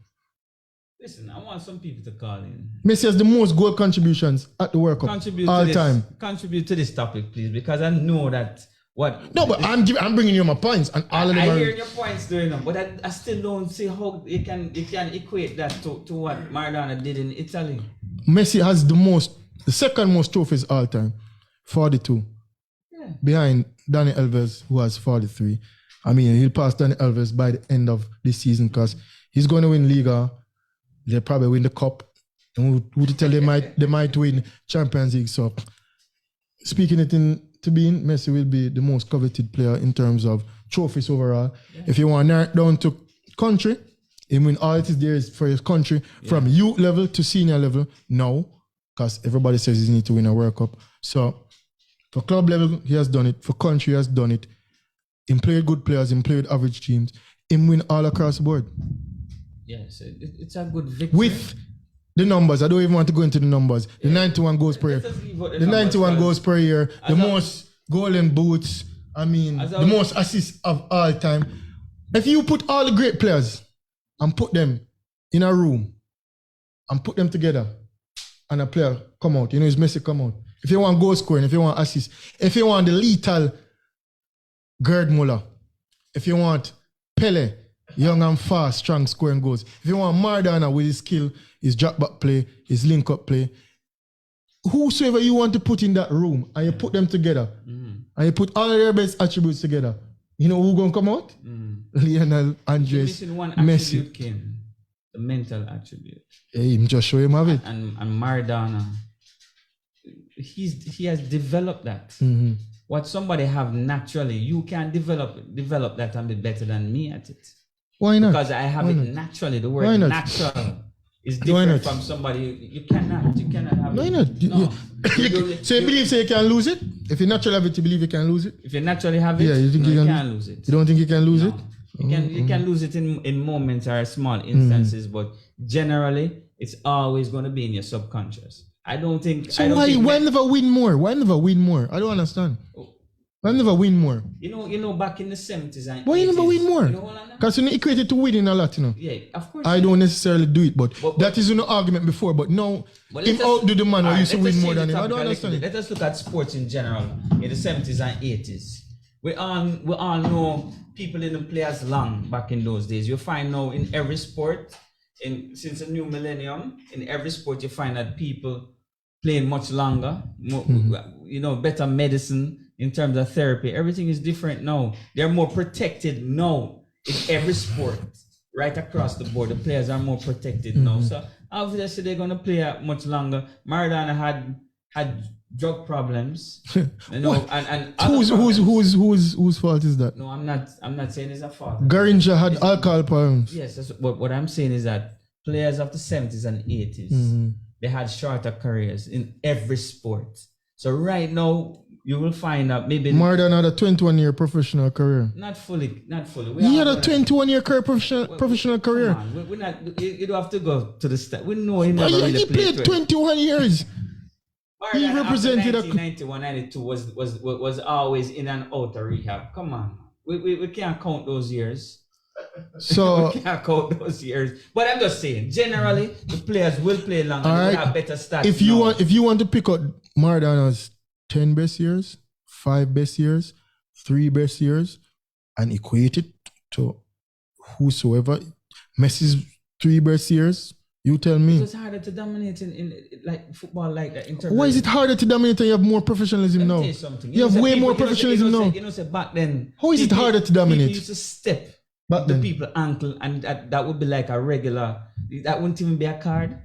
Listen, I want some people to call in. Messi has the most goal contributions at the World Cup Contribute all to this, time. Contribute to this topic, please, because I know that what. No, but I'm bringing you my points, and all of them I are. hear your points doing them, but I still don't see how you can equate that to what Maradona did in Italy. Messi has the second most trophies all time, 42. Yeah. Behind Dani Alves, who has 43. I mean, he'll pass Dani Alves by the end of this season because he's going to win Liga. They'll probably win the Cup. And who to tell they might win Champions League. So, speaking it into being, Messi will be the most coveted player in terms of trophies overall. Yeah. If you want to narrow it down to country, I mean, all it is there is for his country from youth level to senior level. No, because everybody says he needs to win a World Cup. So, for club level, he has done it. For country, he has done it. He played good players, he played average teams. He win all across the board. Yes, it's a good victory. With the numbers, I don't even want to go into the numbers. The 91 goals per year. The 91 goals per year. The most golden boots. I mean, the most assists of all time. If you put all the great players and put them in a room and put them together and a player come out, you know, it's Messi come out. If you want goal scoring, if you want assists, if you want the lethal Gerd Muller, if you want Pele, young and fast, strong scoring goals, if you want Maradona with his skill, his drop back play, his link up play, whosoever you want to put in that room and you put them together and you put all of their best attributes together, you know who's going to come out? Lionel Andres one Messi. attribute, Ken, the mental attribute. Hey, him just show him have it. And Maradona, he has developed that. What somebody have naturally, you can develop that and be better than me at it. Why not? Because I have it naturally. The Why word not? natural is Why different not? from somebody. You cannot have Why it. not? No. So you believe you can lose it? If you naturally have it, you believe you can lose it? If you naturally have it, Yeah, you think no, you you can can't lose it. You don't think you can lose No. it? You can lose it in moments or small instances, but generally it's always going to be in your subconscious. I don't think. So why never win more? Why never win more? I don't understand. Why never win more? You know, back in the 70s and Why 80s, you never win more? You know what I'm Because you equate it to winning a lot, you know. Yeah, of course. I don't necessarily do it, but But- that is an argument before. But now, But him let us- outdo the man who Alright, used to let us win more change than the him. I topic don't a little understand bit. it. Let us look at sports in general in the 70s and 80s. We all know people didn't play as long back in those days. You find now in every sport, since the new millennium, in every sport you find that people playing much longer, more, you know, better medicine in terms of therapy. Everything is different now. They're more protected now in every sport, right across the board. The players are more protected now. So obviously they're gonna play much longer. Maradona had drug problems, you know, and other problems. Whose fault is that? No, I'm not saying it's a fault. Garrincha had alcohol problems. Yes, that's what I'm saying is that players of the 70s and 80s, they had shorter careers in every sport. So right now, you will find that maybe Mardan had a 21-year professional career. not fully. He had a 21-year professional career. Come on, we're not. You don't have to go to the start. We know he never Yeah, really he played 21 years. He Mardan represented after 1991, 92 was always in and out of rehab. Come on, we can't count those years. So We can't count those years. But I'm just saying, generally, the players will play longer. All They will right. have better stats. if you now. want to pick up Maradana's 10 best years, 5 best years, 3 best years, and equate it to whosoever Messi's 3 best years, you tell It me. was harder to dominate in like football like that. In terms Why of- is it harder to dominate and you have more professionalism Let me now? tell you something. You have know, way people- more you know, professionalism now. You know, say back then. How is it harder to dominate? People used to step Back the then. people ankle, and that would be like a regular. That wouldn't even be a card.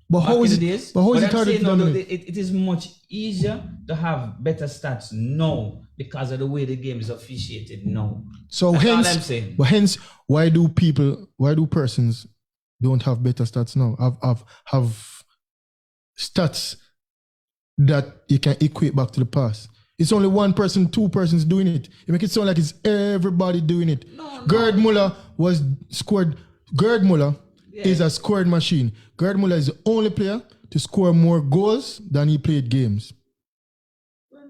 But back how in is the it? days. But how is it I'm harder saying to now, though, dominate? it is much easier to have better stats now because of the way the game is officiated now. So That's all hence, I'm saying. but hence, why do persons don't have better stats now? Have stats that you can equate back to the past. It's only one person, 2 persons doing it. You make it sound like it's everybody doing it. Gerd Muller Gerd Muller is a scored machine. Gerd Muller is the only player to score more goals than he played games. Well,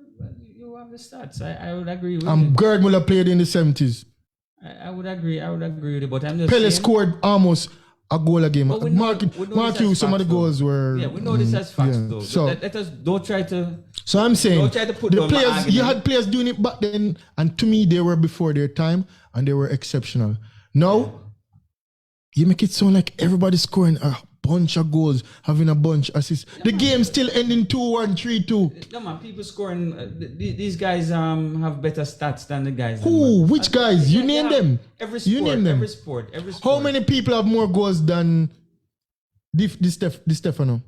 you have the stats. I would agree with you. Gerd Muller played in the 70s. I would agree. I would agree with you. But I'm just Pele saying, scored almost a goal a game. But we know- Mark we know Mark this you, as some of the facts, though. goals were. Yeah, we know this as facts, yeah. though. So, Let us don't try to. so I'm saying Don't try to put the down my players, you argument. had players doing it back then, and to me, they were before their time and they were exceptional. Now, you make it sound like everybody's scoring a bunch of goals, having a bunch of assists. The game still ending 2-1, 3-2. No man, people scoring. These guys have better stats than the guys. Who? Which guys? You name them. Every sport. You name them. Every sport. How many people have more goals than Di Stefano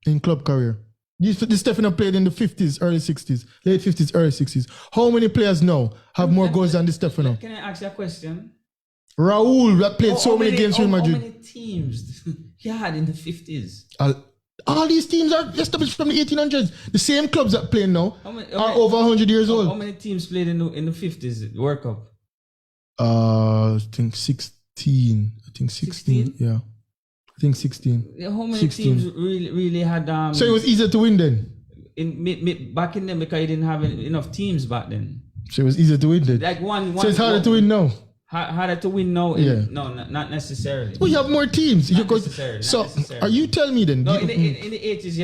in club career? Di Stefano played in the 50s, early 60s, late 50s, early 60s. How many players now have more goals than Di Stefano? Can I ask you a question? Raul that played so many games for Real How Madrid. many teams he had in the 50s? All these teams are established from the 1800s. The same clubs that play now How many- are over 100 years How old. many teams played in the 50s World Cup? I think 16. 16? Yeah. I think 16. How many 16. teams really had So it was easier to win then. back in them because you didn't have enough teams back then. So it was easier to win then. Like one So it's harder to win now. Harder to win now? Yeah. No, not necessarily. We have more teams. Not You could- necessarily, not so necessarily. are you telling me then? No, you- in the 80s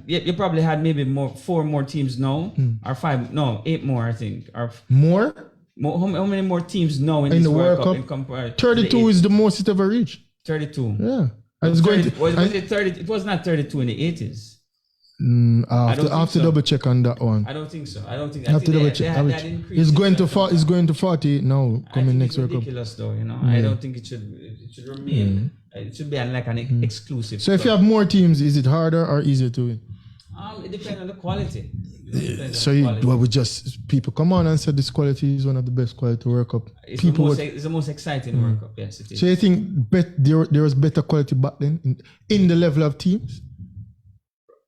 you probably had maybe 4 more teams now, or 5, no, 8 more I think. Or more? how many more teams now in In this the World World Cup Cup? in comparison? 32 is the most it ever reached. 32. Yeah. And it's going to, was it 30? It was not 32 in the 80s. I don't have to think so. double check on that one. I don't think so. I think I have to double check. they had increased It's it going to something. it's going to 40 now I coming think next it's World Cup. ridiculous though, you know. I don't think it should remain. It should be like an exclusive. So if you club. have more teams, is it harder or easier to win? It depends on the quality. It depends So on the you, quality. well, we just people come on and say this quality is one of the best quality World Cup. It's People would, the most exciting World Cup. Yes, it is. so you think there was better quality back then in the level of teams?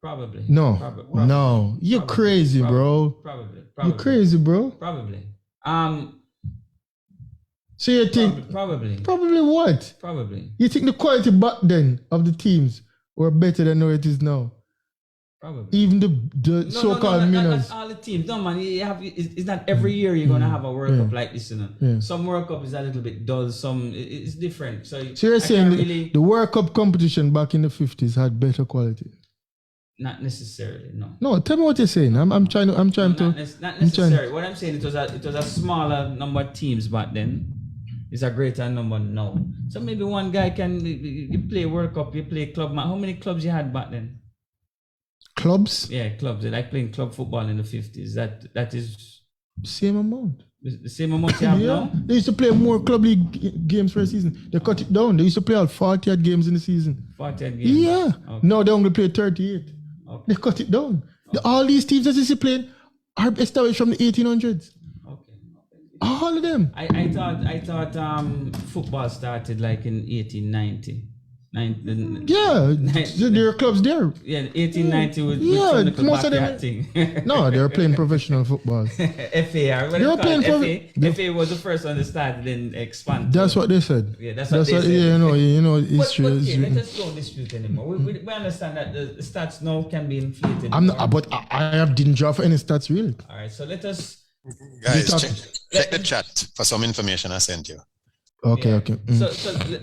Probably. No, Probably. no, you're Probably. crazy, bro. Probably. You're crazy, bro. Probably. So you think Probably. probably what? Probably. You think the quality back then of the teams were better than how it is now? Probably. Even the so-called not winners. all the teams. No, man. It's not every year you're gonna have a World Cup like this, you know. Yeah. Some World Cup is a little bit dull. Some it's different. So So you're I saying can't really the World Cup competition back in the 50s had better quality? not necessarily. No. No, tell me what you're saying. I'm trying to. Not necessarily. What I'm saying, it was a smaller number of teams back then. It's a greater number now. So maybe one guy can you play World Cup, you play club. How many clubs you had back then? Clubs, Yeah, clubs. They like playing club football in the 50s. That is same amount. the same amount you have Yeah, now. they used to play more club league games for a season. They cut it down. They used to play all 40 odd games in the season. 40 games. Yeah. Okay. No, they only play 38. Okay. They cut it down. All these teams that you playing are established from the 1800s. Okay. All of them. I thought football started like in 1890. Yeah, there are clubs there. Yeah, 1890 with Yeah, some little most of them- backyard thing. No, they're playing professional football. FA, what They're they call playing it? FA was the first one to start, then expand. That's what they said. Yeah, that's what they said. Yeah, you know, But history is. okay, let us don't dispute anymore. We understand that the stats now can be inflated. I'm not, but I didn't draw for any stats really. All right, so let us. Guys, talk- check the chat for some information I sent you. Okay, Yeah. okay. So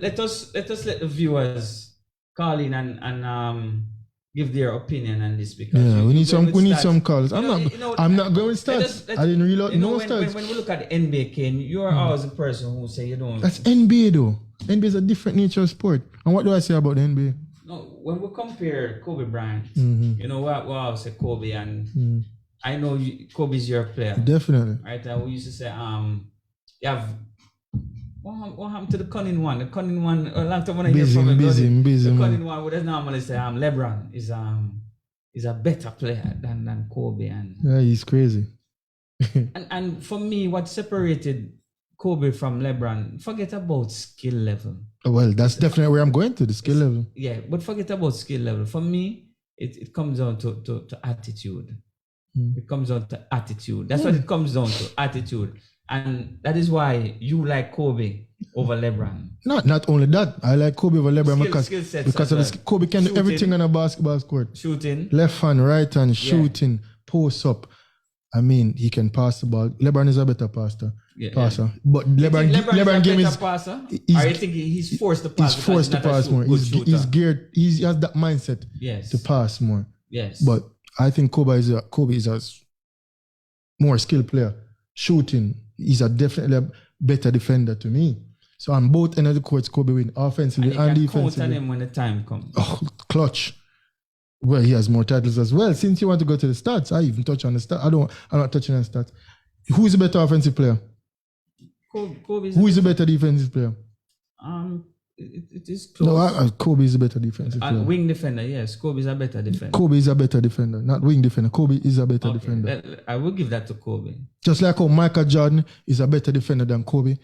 let us let the viewers call in and give their opinion on this because Yeah, we need stats. some calls. You know, I'm not going with let stats. us- I didn't reload you know, no when, stats. when we look at the NBA, Ken, you are always the person who say you don't. That's NBA though. NBA is a different nature of sport. And what do I say about the NBA? No, when we compare Kobe Bryant, Mm-hmm. you know what? We always say Kobe, and I know Kobe's your player, Definitely. right? And we used to say, you have. What happened to the Cunning one? The Cunning one, a lot of money. Busy, The man. Cunning one would normally say, LeBron is a better player than Kobe, and Yeah, he's crazy. and for me, what separated Kobe from LeBron, forget about skill level. Well, that's definitely where I'm going to, the skill level. Yeah, but forget about skill level. For me, it comes down to attitude. It comes down to attitude. That's what it comes down to, attitude. And that is why you like Kobe over LeBron. Not only that, I like Kobe over LeBron Skill sets because as of the, well. Kobe can do Shooting. everything on a basketball court. Shooting. Left hand, right hand, shooting, post up. I mean, he can pass the ball. LeBron is a better passer. Yeah, But You think LeBron is a game better is passer? he's- Or you think he's forced to pass? he's because forced to not a pass more. good He's shooter? geared. He has that mindset Yes. to pass more. Yes. But I think Kobe is a more skilled player. Shooting, he's a definitely a better defender to me. So on both ends of the courts, Kobe win offensively and and you can count on defensively. him when the time comes. Oh, clutch. Well, he has more titles as well. Since you want to go to the stats, I even touch on the stats. I'm not touching on the stats. Who is a better offensive player? Kobe's Who is a better defensive player? it is close. No, Kobe is a better defensive player. And wing defender, yes. Kobe is a better defender. Kobe is a better defender, not wing defender. Kobe is a better Okay, defender. I will give that to Kobe. Just like how Michael Jordan is a better defender than Kobe,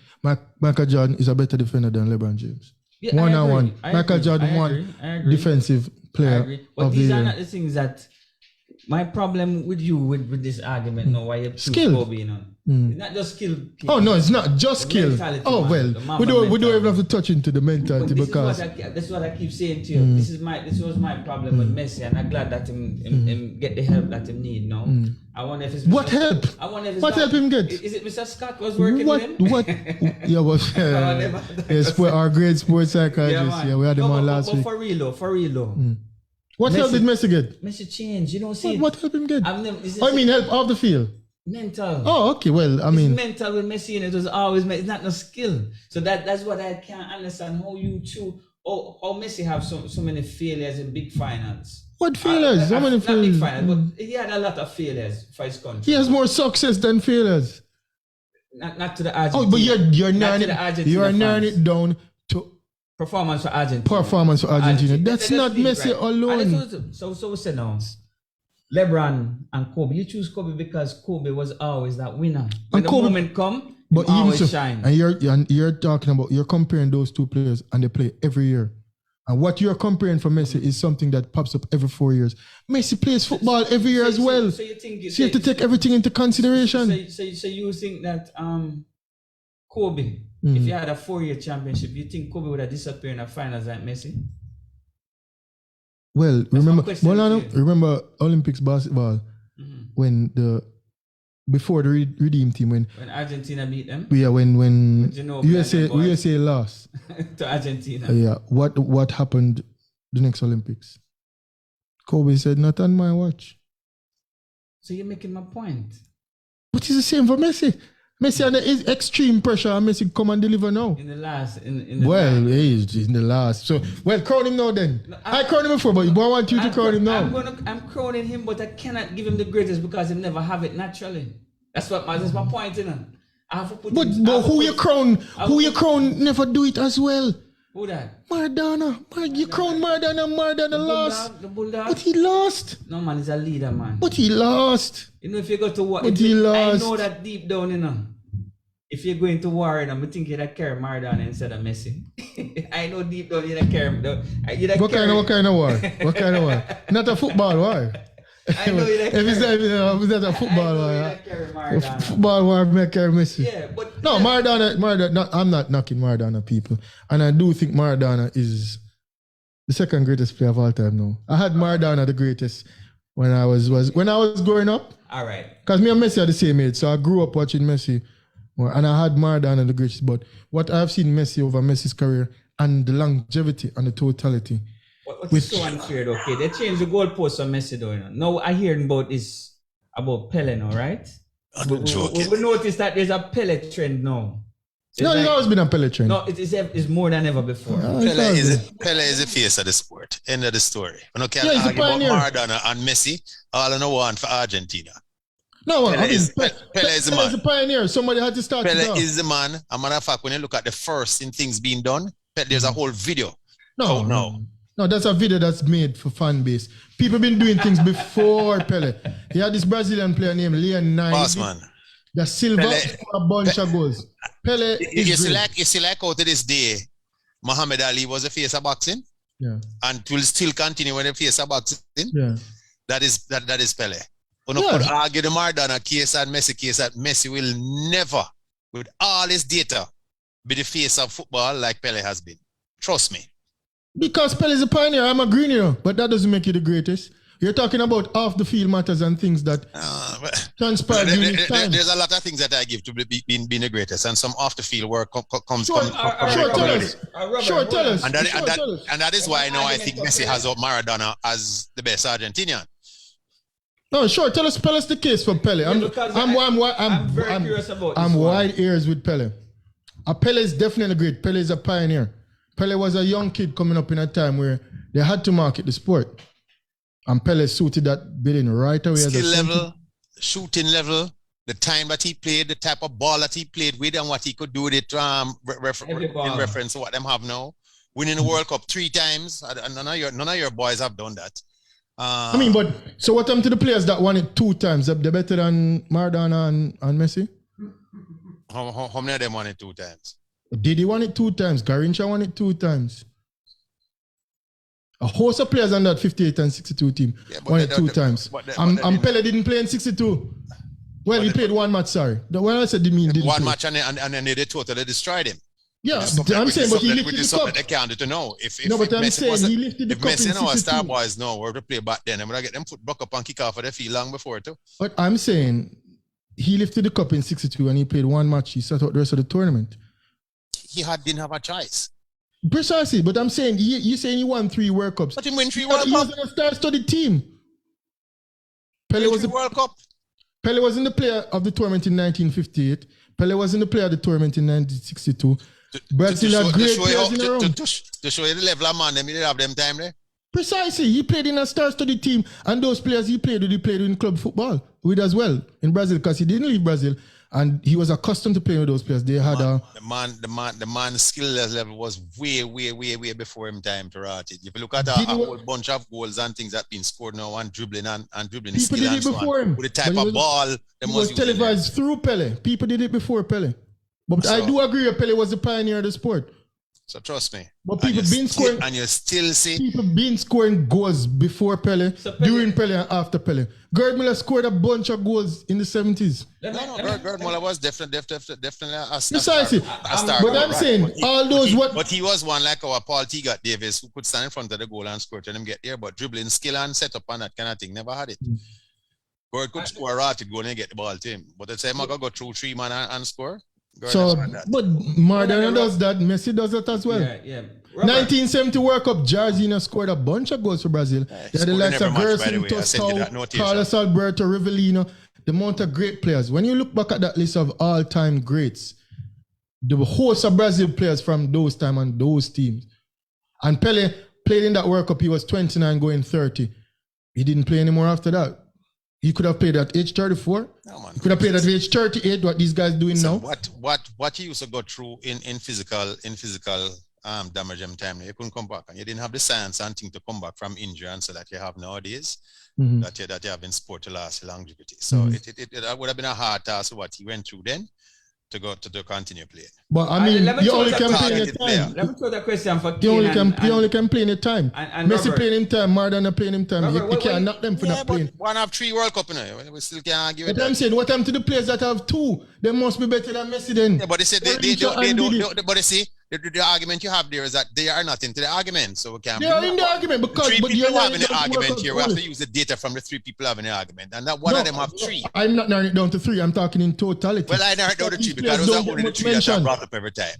Michael Jordan is a better defender than LeBron James. Yeah, One I on agree. one. I Michael agree. Jordan I won agree. I agree. defensive I player agree. But of the these are year. not the things that my problem with you with this argument now why you choose Skill. Kobe, you know. It's not just skill. Oh no, it's not just The skill. mentality, Oh man. well, The Mamba we don't even mentality. have to touch into the But mentality this because what I keep saying to you. This was my problem with Messi, and I'm glad that him get the help that he need now. I wonder if it's What help? I wonder if it's What help him get? Is it Mr. Scott was working what with him? what yeah, well, our great sports psychologist. man. Yeah, we had him No, on but- last but week. For real though. What help Messi- did Messi get? Messi change, you know. See, What help him get? I've never, this is I mean, help off the field. mental. Oh, okay. Well, I It's mean, mental with Messi, and it was always it's not no skill. So that's what I can't understand how you choose. How Messi have so many failures in big finals. what failures? How many Not big failures? finals, but he had a lot of failures for his country. He has more success than failures. Not to the Argentina. Oh, but you're Not to narrowing the Argentina you're narrowing fans. it down to Performance for Argentina. performance for Argentina. That's Let's not be Messi right. alone. And so we say now, LeBron and Kobe. You choose Kobe because Kobe was always that winner. When the Kobe- moment come, But he even always so, shine. and you're talking about you're comparing those two players and they play every year. And what you're comparing for Messi is something that pops up every 4 years. Messi plays football every year as well. So you think So you have to take everything into consideration. So you think that Kobe, if you had a 4-year championship, you think Kobe would have disappeared in the finals like Messi? Well, my remember, question Molano, to you. remember Olympics basketball when before the Redeem team when Argentina beat them when Ginobili USA and the boys. USA lost. to Argentina. Yeah, what happened the next Olympics? Kobe said, "Not on my watch." So you're making my point. But it's the same for Messi. Messi under is extreme pressure, and Messi come and deliver now. In the last, in the Well, last- he's in the last. So, well, crown him now then. I crowned him before, but I want you to crown him now. I'm crowning him, but I cannot give him the greatest because he never have it naturally. That's my point, you know. I have to put. But him, I have to who put- you crown never do it as well. Who that? Maradona. You crown Maradona lost. The Bulldog. But he lost. No man, he's a leader, man. But he lost. You know, if you go to what, But he I lost. know that deep down, you know. if you're going to war, I'm thinking that carry Maradona instead of Messi. I know deep down you don't carry him. What kind of war? What kind of war? Not a football war. I know you don't carry If it's a football war, football war make carry Messi. Yeah, but no, Maradona. I'm not knocking Maradona, people, and I do think Maradona is the second greatest player of all time. Now, I had Maradona the greatest when I was growing up. All right. Because me and Messi are the same age, so I grew up watching Messi, and I had Maradona the greatest. But what I've seen Messi over Messi's career and the longevity and the totality. What's so unfair though? Okay, they changed the goalpost on Messi though. Now I hear about is about Pele now, right? We noticed that there's a Pele trend now. There's always been a Pele trend. No, it's more than ever before. Pele is the face of the sport. End of the story. We don't care about Maradona and Messi. All in one for Argentina. No, Pele is the man. Pele is a pioneer. Somebody had to start. Pele is the man. As a matter of fact, when you look at the first things being done, there's a whole video. No, that's a video that's made for fan base. People been doing things before Pele. He had this Brazilian player named Leonardo. Bossman. The Silva a bunch of goals. Pele is you see like out to this day, Muhammad Ali was a face of boxing. Yeah. And will still continue when the face of boxing. Yeah. That is Pele. You could argue the Maradona case and Messi case that Messi will never, with all his data, be the face of football like Pele has been. Trust me. Because Pele is a pioneer, I'm agreeing, you know, but that doesn't make you the greatest. You're talking about off the field matters and things that transpire during his time. There's a lot of things that I give to being the greatest, and some off the field work comes. Tell us. And that is why now I think Messi has up Maradona as the best Argentinian. No, sure. Tell us the case for Pele. I'm wide ears with Pele. Pele is definitely great. Pele is a pioneer. Pele was a young kid coming up in a time where they had to market the sport. And Pele suited that billing right away. Skill level, shooting level, the time that he played, the type of ball that he played with, and what he could do with it in reference to what them have now. Winning the World Cup 3 times. None of your boys have done that. But so what happened to the players that won it 2 times? They're better than Maradona and Messi? How many of them won it 2 times? Didi won it 2 times. Garrincha won it 2 times. A host of players on that 58 and 62 team won it 2 times. And Pele didn't play in 62. Well, he played 1 match, sorry. When I said didn't 1 match and then they totally destroyed him. Yeah, I'm saying, but he lifted the cup. That they can't do to know. But I'm saying he lifted the cup in 62. If Messi and Star Boys know where to play back then, I'm going to get them put back up and kick off for their feet long before too. But I'm saying he lifted the cup in 62 and he played 1 match. He sat out the rest of the tournament. He didn't have a choice. Precisely, but I'm saying you're saying he won 3 World Cups. But he won 3 World Cups. He was in a star-studded team. Pele was the World Cup. Pele was in the player of the tournament in 1958. Pele was in the player of the tournament in 1962. Brazil had great players in a row. To show you the level of man, they didn't have them time there. Precisely, he played in a star-studded team, and those players he played with in club football with as well in Brazil, because he didn't leave Brazil. And he was accustomed to playing with those players. They had the man's skill level was way before him time to rot it. If you look at a whole bunch of goals and things that been scored now and dribbling people skill did it before him. With the type of ball it was televised through Pele. People did it before Pele. But I do agree that Pele was the pioneer of the sport. So trust me. But people been scoring, and you still see people been scoring goals before Pele, during Pele and after Pele. Gerd Muller scored a bunch of goals in the 70s. Gerd Muller was definitely a star. Precisely. But I'm saying all those But he was one like our Paul Teagat Davis who could stand in front of the goal and score to them get there. But dribbling skill and setup and that kind of thing never had it. Gerd could score a rotted goal and get the ball to him. But the time I go through 3 man and score. But Maradona does that. Messi does that as well. Yeah. 1970 World Cup, Jorginho scored a bunch of goals for Brazil. They had the likes of Gerson, Tostão, Carlos Alberto, Rivellino, the amount of great players. When you look back at that list of all-time greats, the host of Brazil players from those time and those teams. And Pele played in that World Cup. He was 29 going 30. He didn't play anymore after that. He could have played at age 34. No, man. He could have played at age 38, what these guys doing now. What he used to go through in physical damage and time, you couldn't come back. And you didn't have the science and thing to come back from injury and so that you have nowadays, that you have in sport to last longevity. So it would have been a hard task what he went through then. to continue playing. But I mean, let me you throw only that can play targeted in the player. time. Let me throw the question for You only Kane can you only can play in the time. and Messi Robert. playing in time, Maradona playing in time. Robert, You what- can't knock them for Yeah, not but playing. one have 3 World Cup, you know. We still can't argue with But I'm that. saying, what happened to the players that have 2? They must be better than Messi then. Yeah, but they said they Garrincha and don't. Didi. But you see, the argument you have there is that they are not into the argument, so we can't. They are in the argument because 3 but people you're having the not argument here. We have only. to use the data from the 3 people having the argument, and that one of them have 3. I'm not narrowing it down to 3. I'm talking in totality. Well, I narrowed down to 3 These because players those are don't only get the much 3 that are mention. brought up every time.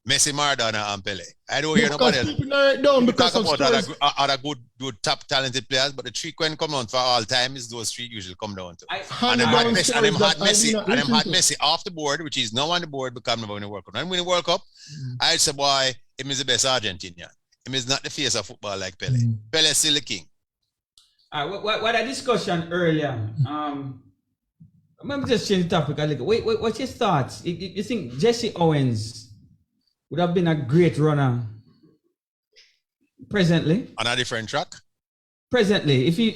Messi, Maradona, and Pele. I don't hear nobody Because else. people narrow it down We because talk of about scores. other good, top talented players, but the 3 when come down for all time is those 3 usually come down to. And them had Messi, and them had Messi off the board, which is now on the board because never win the World Cup. And when the World Cup, I'd say, boy, him is the best Argentinian. Him is not the face of football like Pele. Pele is still the king. What a discussion earlier. Let me just change the topic a little. Wait, what's your thoughts? You think Jesse Owens would have been a great runner presently? On a different track. Presently, if you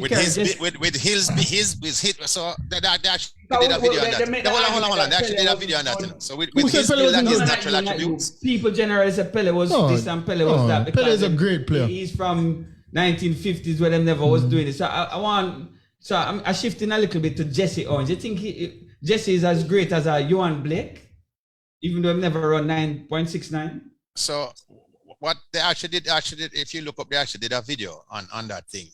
With carry his Jesse- his hit, so they actually did a video on that. Hold on. They actually did a video on that. You know. So with Who said his Pele build and was his good? natural attributes. People generally say Pele was No, this and Pele was no, that. because Pele is a great player. He's from 1950s where them never was doing it. So I'm shifting a little bit to Jesse Owens. You think Jesse is as great as a Johan Blake, even though he never run 9.69? So what they actually did, if you look up, they actually did a video on that thing.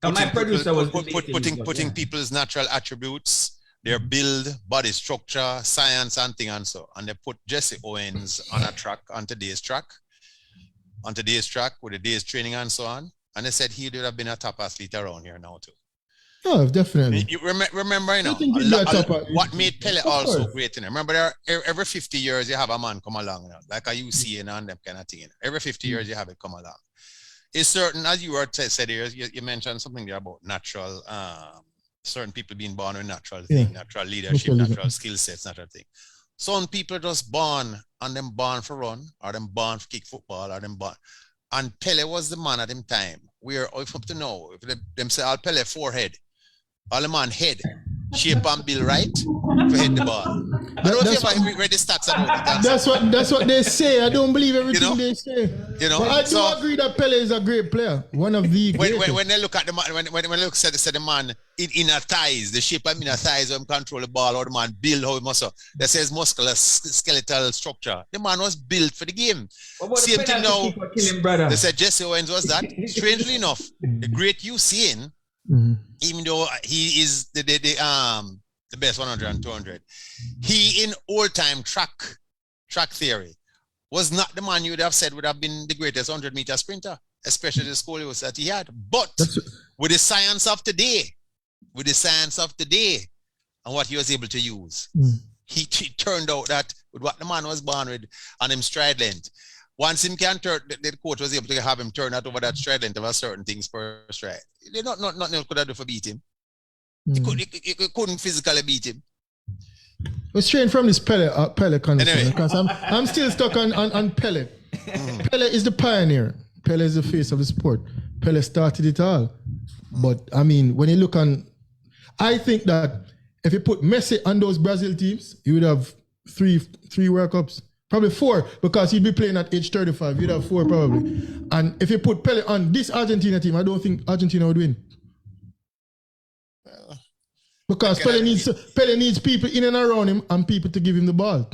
My producer was putting people's natural attributes, their build, body structure, science, and thing and so. And they put Jesse Owens on a track, on today's track with the day's training and so on. And they said he would have been a top athlete around here now too. Oh, definitely. You remember, you know, think he'd be a top athlete. what made Pele Of also course. great, you know. Remember, every 50 years you have a man come along, you know, like a UC and them kind of thing. You know. Every 50 years you have it come along. It's certain, as you were said here, you mentioned something there about natural, certain people being born with natural thing, natural leadership, natural skill sets, natural thing. Some people just born and them born for run, or them born for kick football, or them born. And Pele was the man at them time. We're up to know if them say all Pele forehead, all the man head, shape and build right to hit the ball. I don't know if you ever read the stats about it. That's what they say. I don't believe everything You know? they say. You know, But I do so- agree that Pele is a great player. One of the greatest. When they look at the man, when they look at the man in inner thighs, the shape of inner thighs, how him control the ball, how the man build, how he muscle. That says muscular skeletal structure. The man was built for the game. Same thing now. They said Jesse Owens was that. Strangely enough, the great UCN, even though he is the best 100 and 200, he in old time track theory was not the man you would have said would have been the greatest 100-meter sprinter, especially the scoliosis that he had. But with the science of today, and what he was able to use, he turned out that with what the man was born with and him stride length, once him can turn, the coach was able to have him turn out over that stride length of a certain things per stride. Nothing could have done for beat him. He couldn't physically beat him. We're straight from this Pele conversation Anyway. because I'm still stuck on Pele. Pele is the pioneer. Pele is the face of the sport. Pele started it all. But I mean, when you look on, I think that if you put Messi on those Brazil teams, you would have three World Cups. Probably 4, because he'd be playing at age 35. You'd have 4 probably. And if you put Pele on this Argentina team, I don't think Argentina would win. Because Pele needs people in and around him and people to give him the ball.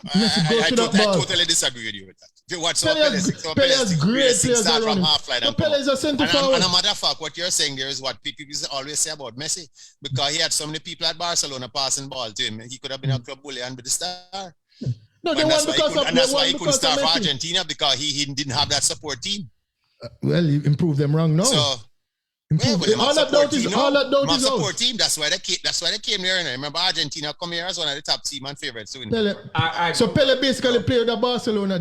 Messi goes I to that ball. totally disagree with you with that. You watch Pele has great players around him. So Pele is a centre forward. And a matter of fact, what you're saying there is what people always say about Messi, because he had so many people at Barcelona passing ball to him. He could have been a club bully and be the star. No, they won because of that's why he couldn't start for Messi. Argentina, because he didn't have that support team. Well, you improved them wrong now. So all that doubt is out. support team. That's why they came here. And remember, Argentina come here as one of the top team and favorites. So So Pele basically played the Barcelona,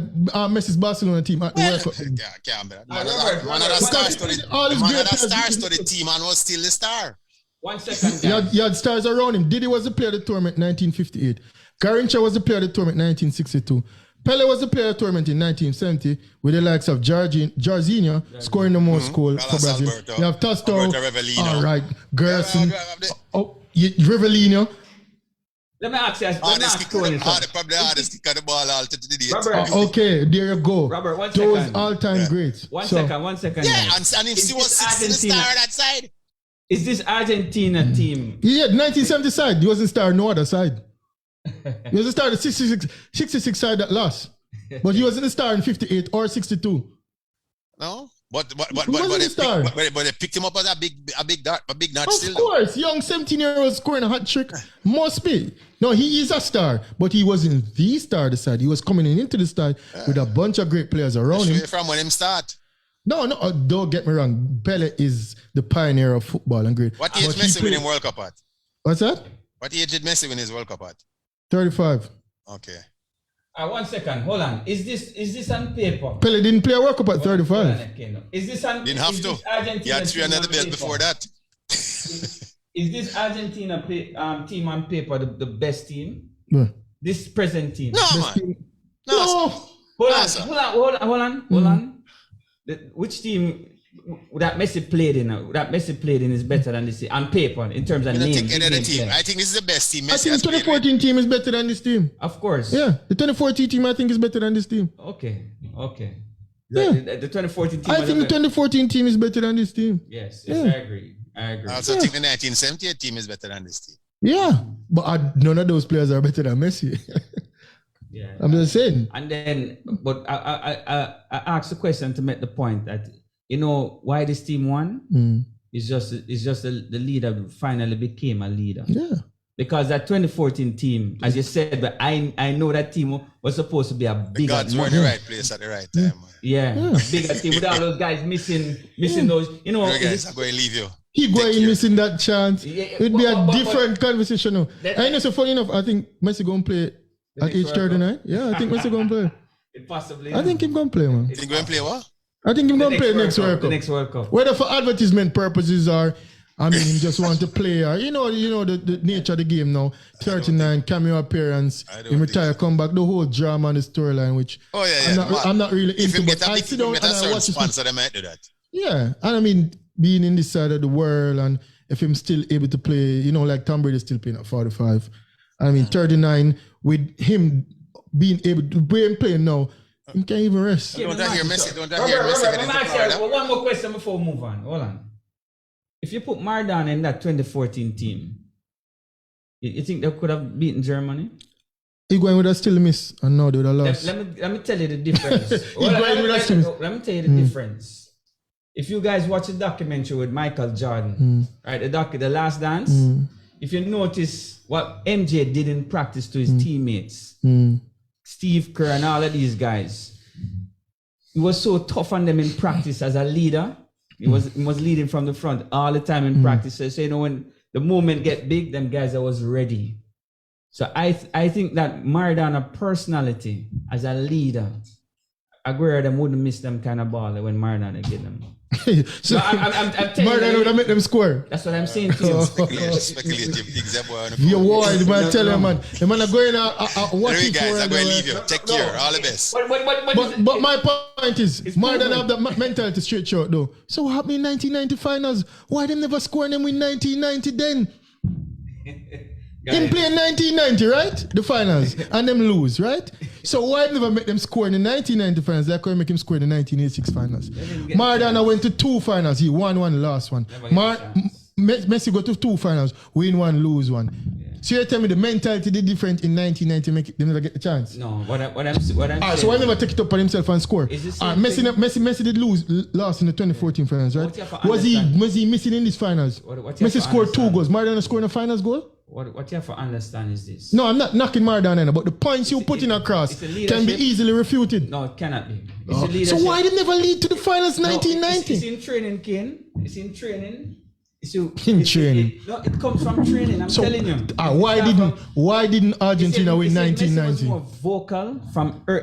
Messi's Barcelona team at the World Cup. Can't be that. One of the star-studded team and was still the star. 1 second. You had stars around him. Didi was the player of the tournament in 1958. Garrincha was the player of the tournament in 1962. Pele was the player of the tournament in 1970 with the likes of Jorginho scoring the most goals for Brazil. Alberto. You have Tosto, Alberto Rivellino. all right, Gerson, Rivellino. Let me ask you. Let me ask Tony something. Probably the hardest kick of the ball all to the date. Robert, Okay, there you go. Robert, 1 Those second. all-time greats. One So, second. Yeah, now. and if Is she was this 6 in the Argentina? star that side. Is this Argentina team? Yeah, 1970 side. He wasn't star no other side. He was a star in 66 side that lost. But he wasn't a star in 58 or 62. No? But wasn't a star. they picked him up as a big notch Of still. course, young 17-year-old scoring a hat trick must be. No, he is a star, but he wasn't the star the side. He was coming into the side with a bunch of great players around him. From when him start. No, don't get me wrong. Pele is the pioneer of football and great. What age But he Messi win played- him World Cup at? What's that? What age did Messi win his World Cup at? 35. Okay. 1 second. Hold on. Is this on paper? Pele didn't play a World Cup at 35. Hold on, okay, no. Is this on? Didn't have is to. this Argentina He had 3 team under on the belt paper? before that. Is this Argentina team on paper the best team? Yeah. This present team. No, Best man. team- No. No. Hold on. Which team that Messi played in is better than this team on paper in terms of I don't names. think any other big team. names. I think this is the best team I Messi think has the played with. 2014 team is better than this team. Of course. Yeah, the 2014 team I think is better than this team. Okay. Yeah. The 2014 team. I was think the a- 2014 team is better than this team. Yes, Yeah. I agree. I also think the 1978 team is better than this team. Yeah, but none of those players are better than Messi. Yeah. I'm just saying. And then, but I asked the question to make the point that why this team won. It's just the leader finally became a leader. Yeah. Because that 2014 team, as you said, but I know that team was supposed to be a The bigger, gods were in the right place at the right time. Man. a bigger team with all those guys missing those. You guys are going to leave you. He going care. missing that chance. Yeah, It'd be a but- different conversation now. That- I know, so funny enough, I think Messi going to play at next age World 39. Yeah, I think Messi going to play. Possibly. I think he's going to play, man. Think going to play what? I think he's going to play next World The Cup. next World Cup. Whether for advertisement purposes or, I mean, he just want to play, or, the nature of the game now. 39, cameo appearance, I don't he think retire, come back, the whole drama and the storyline, which Oh, yeah. I'm not really If into, you but get I sit down and a I certain watch it. sponsor, they might do that. Yeah, and I mean, being in this side of the world, and if I'm still able to play, like Tom Brady still playing at 45. I mean, 39, with him being able to play now, he can't even rest. Don't I hear Messi? Don't I Robert, hear Messi let getting me to ask Florida? you one more question before we move on. Hold on. If you put Maradona in that 2014 team, you think they could have beaten Germany? Higuain would have still missed, and now they would have lost. Let me tell you the difference. Higuain would have still Let me tell you the difference. If you guys watch the documentary with Michael Jordan, right, the Last Dance, if you notice what MJ did in practice to his teammates, Steve Kerr and all of these guys, he was so tough on them in practice as a leader. He was leading from the front all the time in practice. So when the moment get big, them guys are was ready. So I think that Maradona personality as a leader, Aguero them wouldn't miss them kind of ball when Maradona get them. So, No, I'm telling Maradona you, would have made them score. that's what I'm saying to you. Speculative things that were on the You're phone. worried, man. Tell him, man. The man are going out watch Anyway, it guys, for I'm going to leave you. Take care. All the best. But my point is, Maradona proven. have that mentality straight short though. So what happened in 1990 finals? Why them never score them in 1990 then? Him play in 1990, right? The finals. And them lose, right? So why never make them score in the 1990 finals? They couldn't make him score in the 1986 finals. Maradona went to 2 finals. He won one, lost one. Never get a chance. Messi go to 2 finals. Win one, lose one. So you tell me the mentality did different in 1990 make them never get the chance? No, what I'm saying. So why never take it up on himself and score? It's the same Messi did lost in the 2014 finals, right? What you have to Was he understand- missing in these finals? What you have to Messi scored 2 understand- goals. Maradona scored a finals goal? What you have to understand is this. No, I'm not knocking Maradona, but the points you put in across it's a can be leadership. easily refuted. No, it cannot be. It's a So leadership. why did it never lead to the finals No, 1990? It's in training, Ken. It's in training. In training. No, it comes from training. I'm So, telling you. why didn't Argentina win Messi was 1990? more vocal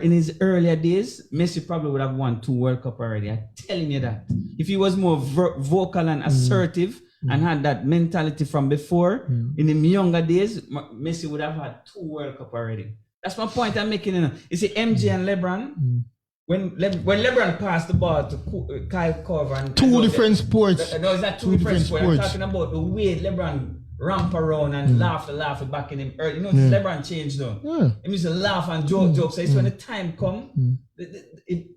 in his earlier days. Messi probably would have won 2 World Cup already. I'm telling you that. If he was more vocal and assertive and had that mentality from before, in the younger days, Messi would have had 2 World Cup already. That's my point I'm making. You see, MJ and LeBron. When LeBron passed the ball to Kyle Korver and 2 different sports. No, it's not 2 different sports. I'm talking about the way LeBron ramp around and laugh back in him early. You know, LeBron changed though. Yeah. He used to laugh and joke. So it's when the time come,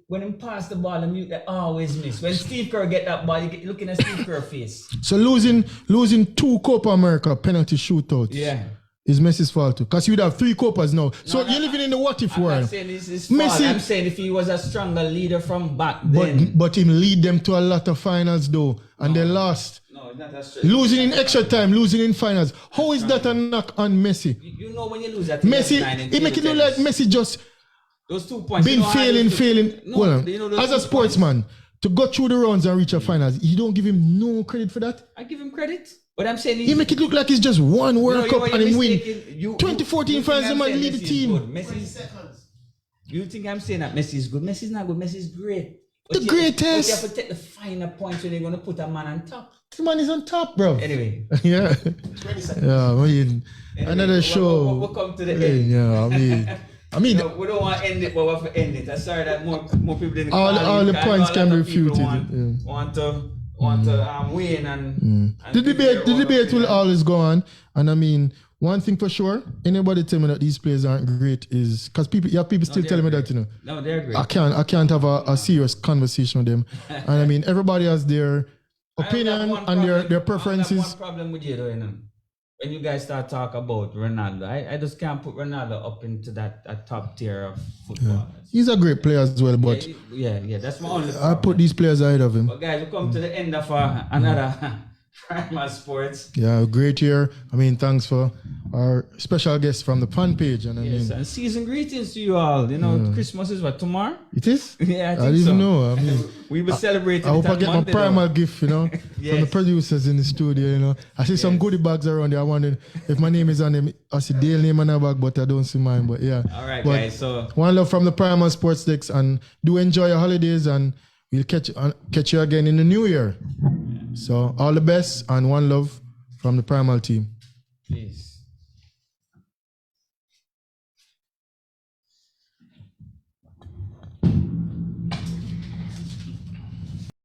when him pass the ball, they always miss. When Steve Kerr get that ball, you looking at Steve Kerr's face. So losing 2 Copa America penalty shootouts. Yeah. Is Messi's fault too. Because you would have 3 Copas now. So you're living in the what if world. I'm not saying it's his fault. Messi, I'm saying if he was a stronger leader from back then. But him lead them to a lot of finals though. And they lost. No, not as Losing in extra time, losing in finals. How is that a knock on Messi? You know when you lose that Messi, it make it look like Messi just those 2 points. been failing. No, well, you know as a sportsman, to go through the rounds and reach a finals, you don't give him no credit for that. I give him credit. But I'm saying he make it look like it's just one World Cup and he win. You 2014 finals, he might lead the team. You think I'm saying that Messi is good? Messi is not good. Messi is great. The greatest. But you have to take the finer points when you're going to put a man on top. The man is on top, bro. Anyway. Yeah. Yeah, I mean, another show. We'll come to the end. Yeah, I mean, we don't want to end it, but we have to end it. I'm sorry that more people didn't all the points can be refuted. Want to win and the debate will always go on. And I mean, one thing for sure, anybody tell me that these players aren't great is because people still telling me that, you know. No, they're great. I can't have a serious conversation with them. And I mean, everybody has their opinion and their preferences. I have one problem with you though, you know. When you guys start talking about Ronaldo, I just can't put Ronaldo up into that top tier of football. Yeah. He's a great player as well, but yeah, that's my only problem. I put these players ahead of him. But guys, we come to the end of another Primal Sports. Yeah, great year. I mean, thanks for our special guest from the fan page. And and season greetings to you all. You know, Christmas is what, tomorrow? It is? Yeah, I think I didn't even know. I mean, we will celebrate it. I hope I get Monday, my primal gift, you know, Yes. from the producers in the studio, you know. I see some goodie bags around there. I wondered if my name is on them. I see Dale name on the bag, but I don't see mine. But yeah. All right, but guys. So one love from the Primal Sports Decks, and do enjoy your holidays, and we'll catch you again in the new year. So all the best and one love from the Primal team. peace.